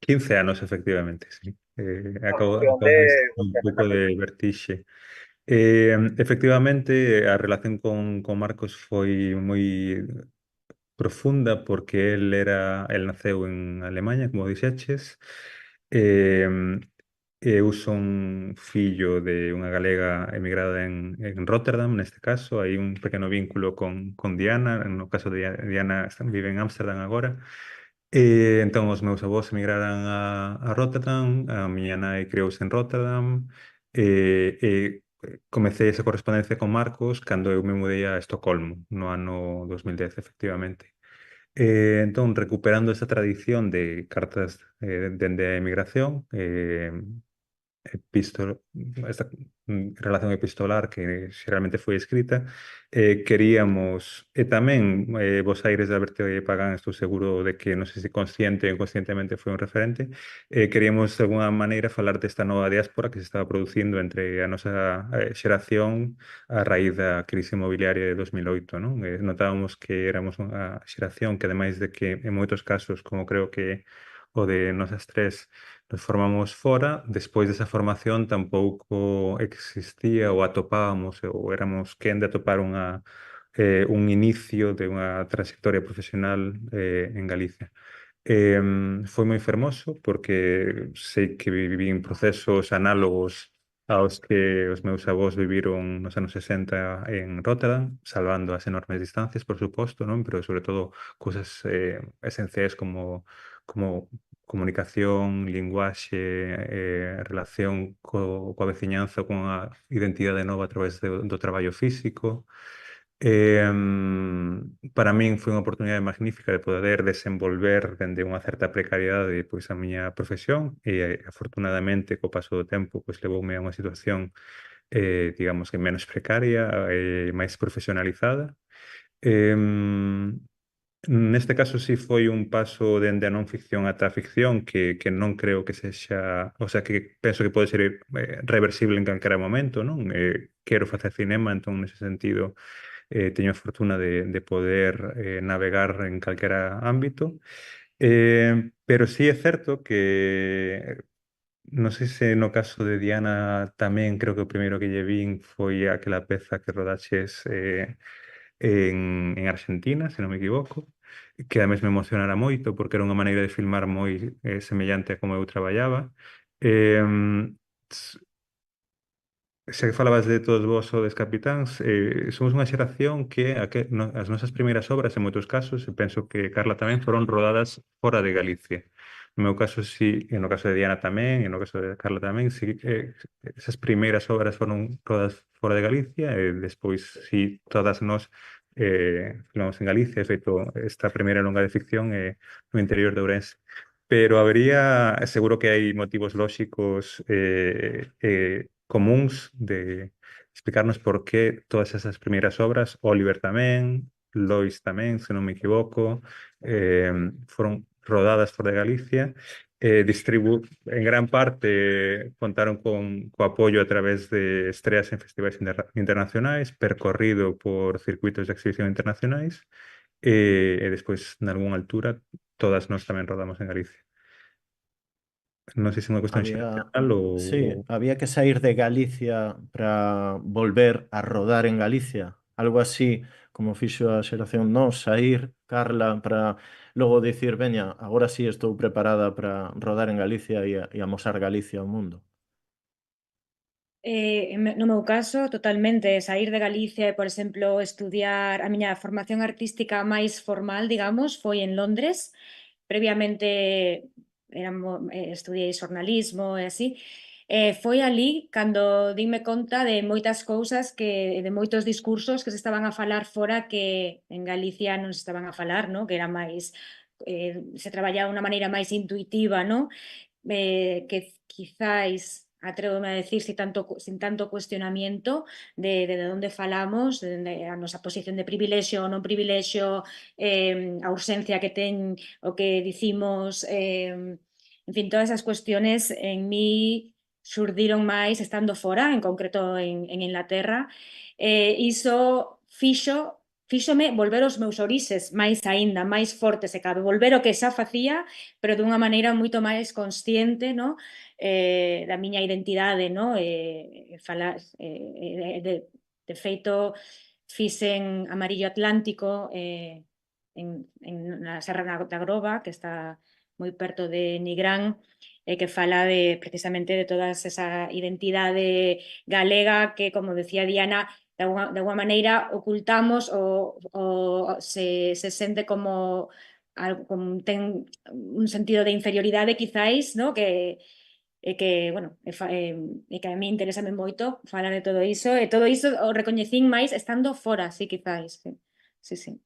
15 anos, efectivamente, sí. Acabo un pouco de vertixe. Efectivamente, a relación con Marcos foi moi profunda porque el naceu en Alemaña, como dixeches. Eu son fillo de unha galega emigrada en Rotterdam, neste caso. Hai un pequeno vínculo con Diana, no caso de Diana vive en Ámsterdam agora. Entón, os meus avós emigraran a Rotterdam, a miña nai criouse en Rotterdam, e comecei esa correspondencia con Marcos cando eu me mudei a Estocolmo, no ano 2010, efectivamente. Entón, recuperando esa tradición de cartas dende a emigración, esta relación epistolar que xeralmente foi escrita, queríamos, e tamén Bos Aires de Alberto Pagán, estou seguro de que non sei se consciente ou inconscientemente foi un referente, queríamos de alguna maneira falar desta nova diáspora que se estaba producindo entre a nosa xeración a raíz da crise inmobiliaria de 2008, non? Notábamos que éramos unha xeración que, ademais de que en moitos casos, como creo que o de nosas tres, nos formamos fora, despois desa formación tampouco existía ou atopábamos ou éramos quen de atopar un inicio de unha trayectoria profesional en Galicia. Foi moi fermoso porque sei que vivín procesos análogos aos que os meus avós viviron nos anos 60 en Rotterdam, salvando as enormes distancias, por suposto, non? Pero sobre todo cousas esenciais como comunicación, linguaxe, relación coa veciñanza, con a identidade nova a través do traballo físico. Para min foi unha oportunidade magnífica de poder desenvolver dende unha certa precariedade pois a miña profesión e afortunadamente co paso do tempo pois levoume a unha situación digamos que menos precaria e máis profesionalizada. Neste caso sí foi un paso dende a non ficción ata a ficción que non creo que sexa, o sea, que penso que pode ser reversible en calquera momento, non? Quero facer cinema, entón nese sentido teño a fortuna de poder navegar en calquera ámbito, pero sí é certo que non sei se no caso de Diana tamén creo que o primeiro que lle vin foi aquela peza que rodaches en Argentina, se non me equivoco, que ademais me emocionara moito porque era unha maneira de filmar moi semellante a como eu traballaba. Xa que falabas de Todos vós sodes capitáns, somos unha xeración que as nosas primeiras obras, en moitos casos, e penso que Carla tamén, foron rodadas fora de Galicia. No meu caso, sí, e no caso de Diana tamén, e no caso de Carla tamén, sí, esas primeiras obras foron rodadas fora de Galicia, e despois, sí, todas nós filmamos en Galicia, de feito, esta primeira longa de ficción no interior de Ourense. Pero seguro que hai motivos lóxicos comuns de explicarnos por qué todas esas primeiras obras, Oliver tamén, Lois tamén, se non me equivoco, foron rodadas fora de Galicia, en gran parte contaron co apoio a través de estreas en festivais internacionais, percorrido por circuitos de exhibición internacionais, e despois, nalgúna altura, todas nós tamén rodamos en Galicia. Non sei se é unha cuestión Había, xeracional sí, había que sair de Galicia para volver a rodar en Galicia. Algo así como fixo a xeración nós, sair, Carla, para logo dicir, veña, agora sí estou preparada para rodar en Galicia e amosar Galicia ao mundo. No meu caso, totalmente, sair de Galicia e, por exemplo, estudiar a miña formación artística máis formal, digamos, foi en Londres. Previamente estudiei xornalismo e así. Foi ali cando dime conta de moitas cousas de moitos discursos que se estaban a falar fora que en Galicia non se estaban a falar, no? Que era máis, se traballaba de unha maneira máis intuitiva, no? Que quizáis, atrévome a decir, sin tanto cuestionamiento de onde falamos, de a nosa posición de privilexio ou non privilexio, a urxencia que ten o que dicimos, en fin, todas esas cuestiones en mí xurdiron máis estando fora, en concreto en Inglaterra. Iso fíxome volver aos meus orixes máis aínda, máis fortes, e cado volver o que xa facía, pero dunha maneira moito máis consciente, no? Da miña identidade, no? De feito, fixen Amarillo Atlántico na Serra da Groba, que está moi perto de Nigrán, que fala precisamente de toda esa identidade galega que, como decía Diana, de alguna maneira ocultamos ou se sente como ten un sentido de inferioridade, quizáis, no? Que bueno, que a mí interésame moito falar de todo iso, e todo iso o recoñecín máis estando fora, sí, quizáis. Sí.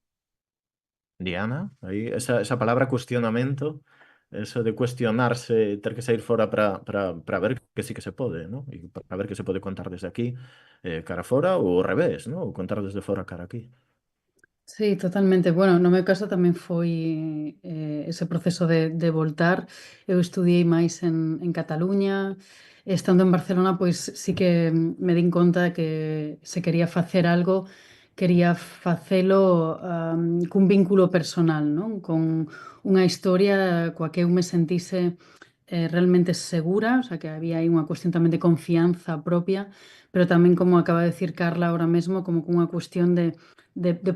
Diana, aí esa palabra cuestionamento, eso de cuestionarse, ter que sair fora para ver que sí que se pode, ¿no? E para ver que se pode contar desde aquí cara fora ou ao revés, ¿no? Ou contar desde fora cara aquí. Sí, totalmente. Bueno, no meu caso tamén foi ese proceso de voltar. Eu estudiei máis en Cataluña. Estando en Barcelona, pois sí que me din conta que se quería facer algo, quería facelo cun vínculo personal, non? Con unha historia coa que eu me sentise realmente segura, o sea, que había aí unha cuestión tamén de confianza propia, pero tamén, como acaba de decir Carla ahora mesmo, como unha cuestión de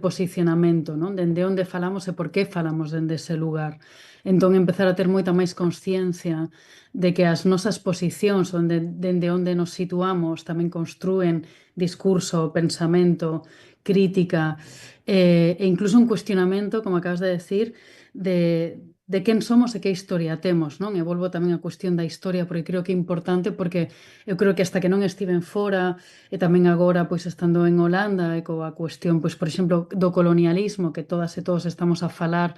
posicionamento, non? Dende onde falamos e por que falamos dende ese lugar. Entón, empezar a ter moita máis consciencia de que as nosas posicións, dende onde nos situamos, tamén construen discurso, pensamento, crítica, e incluso un cuestionamento, como acabas de decir, de quen somos e que historia temos, non? E volvo tamén á cuestión da historia, porque creo que é importante, porque eu creo que hasta que non estiven fora, e tamén agora, pois, estando en Holanda, e coa cuestión, pois, por exemplo, do colonialismo, que todas e todos estamos a falar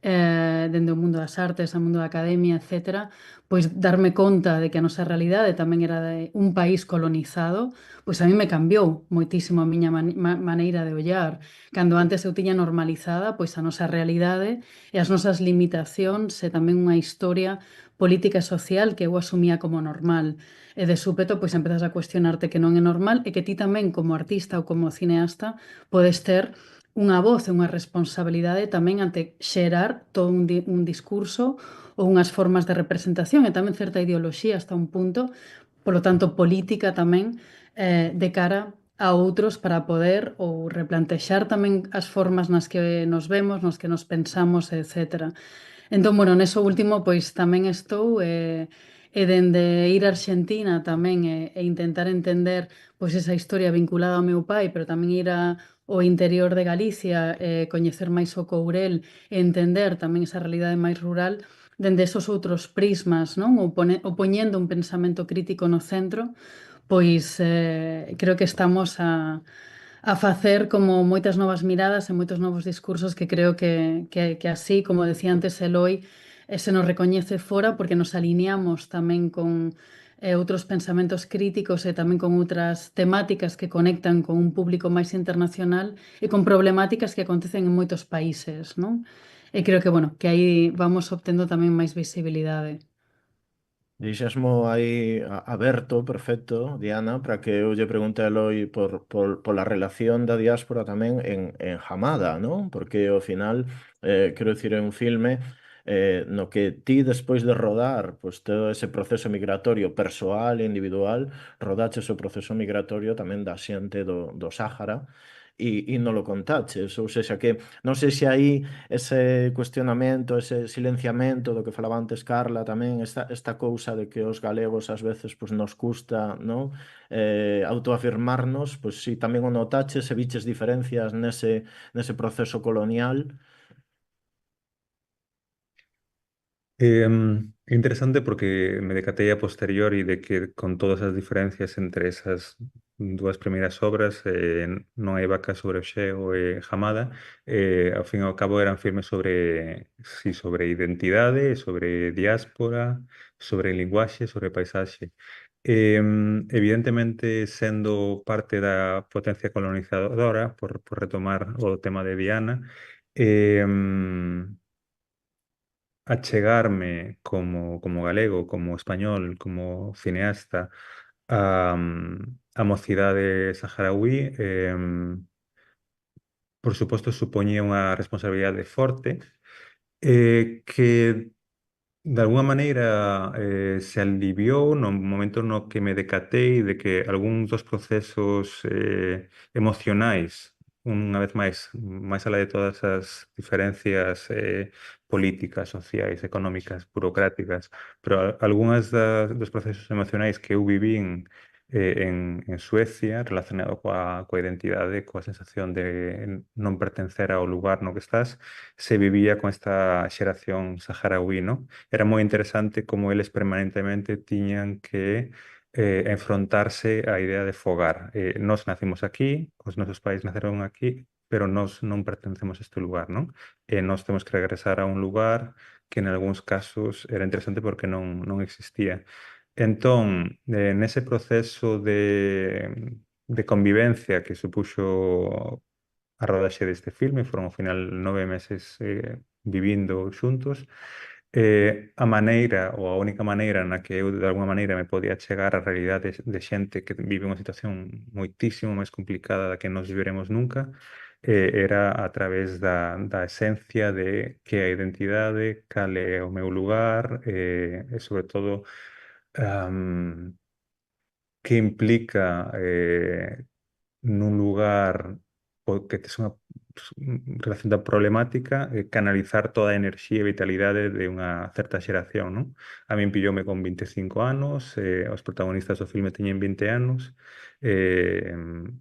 dende o mundo das artes, o mundo da academia, etc., pois darme conta de que a nosa realidade tamén era de un país colonizado, pois a mí me cambiou moitísimo a miña maneira de ollar. Cando antes eu tiña normalizada pois a nosa realidade e as nosas limitacións e tamén unha historia política e social que eu asumía como normal. E de súpeto, pois empezas a cuestionarte que non é normal e que ti tamén, como artista ou como cineasta, podes ter unha voz e unha responsabilidade tamén ante xerar todo un discurso ou unhas formas de representación e tamén certa ideoloxía hasta un punto, polo tanto política tamén, de cara a outros para poder ou replantexar tamén as formas nas que nos vemos, nas que nos pensamos, etc. Entón, bueno, neso último, pois tamén estou e dende ir a Arxentina tamén e intentar entender pois esa historia vinculada ao meu pai, pero tamén ir ao interior de Galicia, coñecer máis o Courel e entender tamén esa realidade máis rural dende esos outros prismas, non? Ou poñendo un pensamento crítico no centro, pois creo que estamos a facer como moitas novas miradas e moitos novos discursos que creo que así, como decía antes Eloi, se nos recoñece fora porque nos alineamos tamén con outros pensamentos críticos e tamén con outras temáticas que conectan con un público máis internacional e con problemáticas que acontecen en moitos países, non? E creo que, bueno, que aí vamos obtendo tamén máis visibilidade. Dixesmo aí aberto, perfecto, Diana, para que eu lle pregunte a Eloi pola relación da diáspora tamén en Hamada, non? Porque ao final, quero dicir, é un filme no que ti, despois de rodar pues, todo ese proceso migratorio persoal e individual, rodaches o proceso migratorio tamén da xente do Sáhara e non lo contaches, ou seja que non sei se aí ese cuestionamento, ese silenciamento do que falaba antes Carla tamén, esta cousa de que os galegos ás veces pues, nos custa non autoafirmarnos, pois si tamén o notaches e viches diferencias nese proceso colonial. Interesante porque me decatei a posteriori de que con todas as diferencias entre esas dúas primeiras obras, Non hai vaca sobre o xeo e Hamada, ao fin e ao cabo eran filmes sobre identidade, sobre diáspora, sobre linguaxe, sobre paisaxe. Evidentemente, sendo parte da potencia colonizadora, por retomar o tema de Diana, achegarme como galego, como español, como cineasta a mocidade saharaui, por suposto, supoñía unha responsabilidade forte, que de alguna maneira se aliviou no momento no que me decatei de que algúns dos procesos emocionais, unha vez máis alá de todas as diferencias políticas, sociais, económicas, burocráticas, pero algúnas dos procesos emocionais que eu vivín en Suecia relacionado coa identidade, coa sensación de non pertencer ao lugar no que estás, se vivía con esta xeración saharaui, ¿no? Era moi interesante como eles permanentemente tiñan que enfrontarse á idea de fogar. Nós nacimos aquí, os nosos pais naceron aquí, pero nós non pertencemos a este lugar, non? E nós temos que regresar a un lugar que en algúns casos era interesante porque non existía. Entón, nese proceso de convivencia que supuxo a rodaxe deste filme, foron ao final 9 meses vivindo xuntos, a maneira ou a única maneira na que eu de alguma maneira me podía chegar á realidade de xente que vive unha situación moitísimo máis complicada da que nós viveremos nunca, era a través da esencia de que a identidade, cal é o meu lugar e sobre todo que implica nun lugar que tes unha relación tan problemática, canalizar toda a enerxía e vitalidade de unha certa xeración, non? A min pilloume con 25 anos, os protagonistas do filme teñen 20 anos,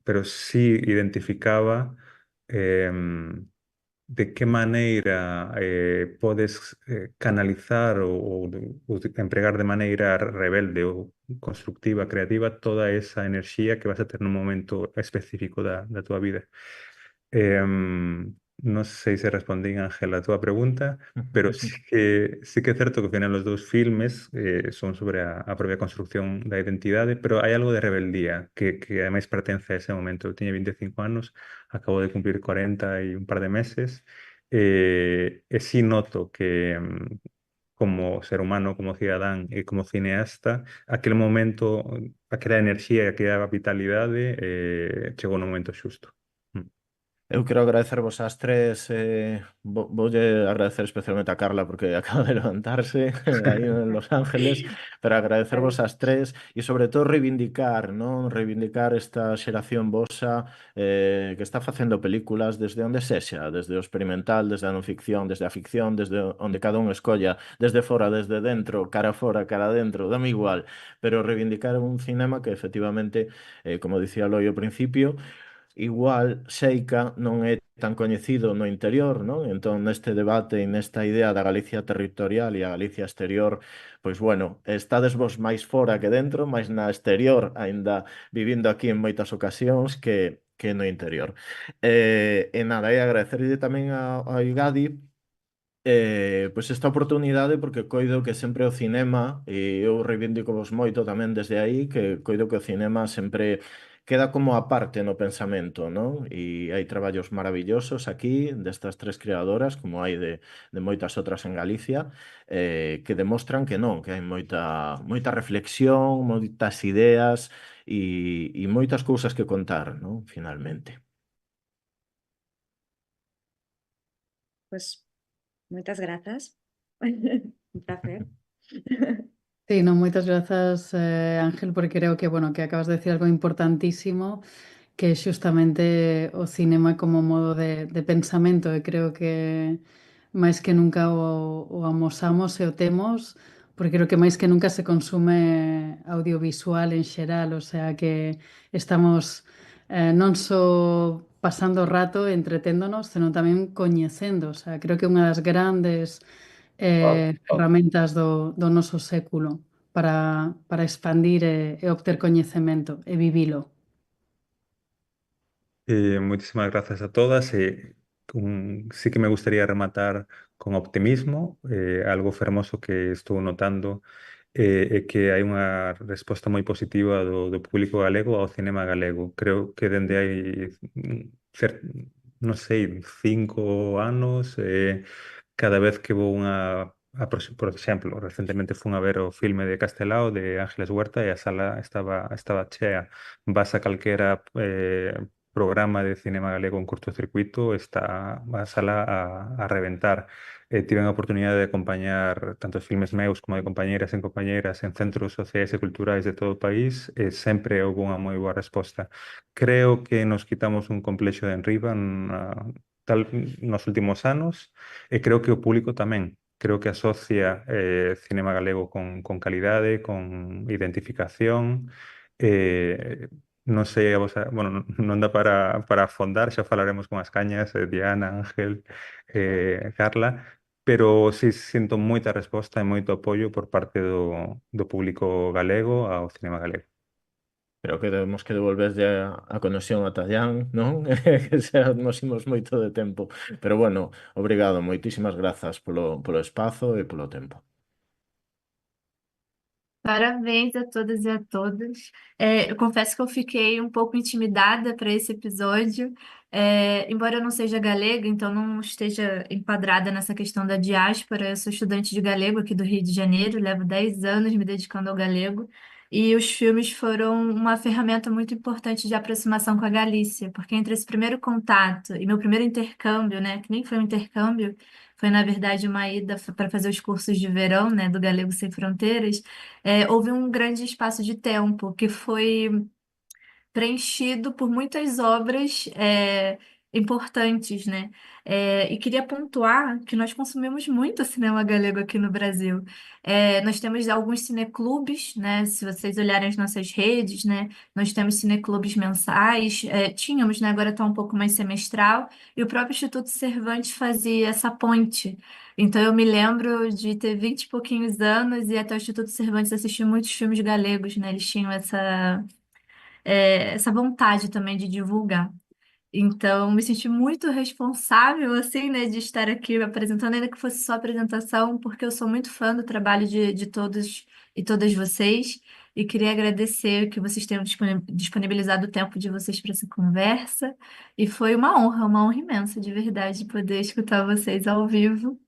pero sí identificaba de que maneira podes canalizar ou empregar de maneira rebelde ou constructiva, creativa, toda esa enerxía que vas a ter nun momento específico da túa vida. Non sei se respondín, Ángel, a túa pregunta, pero sí que é certo que ao final os dous filmes son sobre a propia construcción da identidade, pero hai algo de rebeldía que ademais pertence a ese momento. Eu tiña 25 anos, acabo de cumplir 40 e un par de meses, e sí noto que como ser humano, como cidadán e como cineasta, aquel momento, aquela enerxía e aquela vitalidade chegou no momento xusto. Eu quero agradecervos ás tres, voulle agradecer especialmente a Carla porque acaba de levantarse aí en Los Ángeles, pero agradecervos ás tres e sobre todo reivindicar, non? Reivindicar esta xeración vosa que está facendo películas desde onde sexa, desde o experimental, desde a non ficción, desde a ficción, desde onde cada un escolla, desde fora, desde dentro, cara fora, cara dentro, dame igual, pero reivindicar un cinema que efectivamente, como dicía Loi ao principio, igual Seica non é tan coñecido no interior, non? Entón, neste debate e nesta idea da Galicia territorial e a Galicia exterior, pois bueno, estades vos máis fora que dentro, máis na exterior, aínda vivindo aquí en moitas ocasións que no interior. E nada, agradecerlle tamén a Igadi pois esta oportunidade porque coido que sempre o cinema, e eu reivindico vos moito tamén desde aí, que coido que o cinema sempre queda como aparte no pensamento, non? E hai traballos maravillosos aquí destas tres creadoras, como hai de moitas outras en Galicia, que demostran que non, que hai moita reflexión, moitas ideas e moitas cousas que contar, non? Finalmente. Pues moitas grazas. Un placer. Sí, no, moitas grazas, Ángel, porque creo que, bueno, que acabas de decir algo importantísimo, que é xustamente o cinema como modo de pensamento, e creo que máis que nunca o amosamos e o temos, porque creo que máis que nunca se consume audiovisual en xeral, o sea que estamos non só pasando o rato entreténdonos, senón tamén coñecendo, o sea, creo que unha das grandes ferramentas do noso século para expandir e obter coñecemento e vivilo. Muchísimas gracias a todas. Sí que me gustaría rematar con optimismo. Algo fermoso que estou notando é que hai unha resposta moi positiva do público galego ao cinema galego. Creo que dende hai, non sei, 5 anos, cada vez que vou por exemplo, recentemente fun a ver o filme de Castelao de Ángeles Huerta e a sala estaba chea. Vas a calquera programa de cinema galego en curtocircuito, está a sala a reventar. Tiven a oportunidade de acompañar tanto filmes meus como de compañeiras en centros sociais e culturais de todo o país e sempre houve unha moi boa resposta. Creo que nos quitamos un complexo de enriba nos últimos anos e creo que o público tamén. Creo que asocia cinema galego con calidade, con identificación. Non sei, bueno, non dá para afondar, xa falaremos con as cañas, Diana, Ángel, Carla, pero sí sinto moita resposta e moito apoio por parte do público galego ao cinema galego. Creo que temos que devolverlle a conexión a Tallán, non? Que xa nos imos moito de tempo. Pero bueno, obrigado, moitísimas grazas polo espazo e polo tempo. Parabéns a todas e a todos. Eu confesso que eu fiquei um pouco intimidada para esse episódio. Embora eu não seja galega, então não esteja enquadrada nessa questão da diáspora. Eu sou estudante de galego aqui do Rio de Janeiro, levo 10 anos me dedicando ao galego. E os filmes foram uma ferramenta muito importante de aproximação com a Galícia, porque entre esse primeiro contato e meu primeiro intercâmbio, né, que nem foi um intercâmbio, foi na verdade uma ida para fazer os cursos de verão, né, do Galego Sem Fronteiras. Houve um grande espaço de tempo que foi preenchido por muitas obras importantes, né? E queria pontuar que nós consumimos muito cinema galego aqui no Brasil. Nós temos alguns cineclubes, né? Se vocês olharem as nossas redes, né? Nós temos cineclubes mensais, tínhamos, né? Agora está um pouco mais semestral, e o próprio Instituto Cervantes fazia essa ponte. Então eu me lembro de ter 20 e pouquinhos anos e até o Instituto Cervantes assistir muitos filmes galegos, né? Eles tinham essa vontade também de divulgar. Então, me senti muito responsável, assim, né, de estar aqui apresentando, ainda que fosse só apresentação, porque eu sou muito fã do trabalho de todos e todas vocês, e queria agradecer que vocês tenham disponibilizado o tempo de vocês para essa conversa, e foi uma honra imensa, de verdade, poder escutar vocês ao vivo.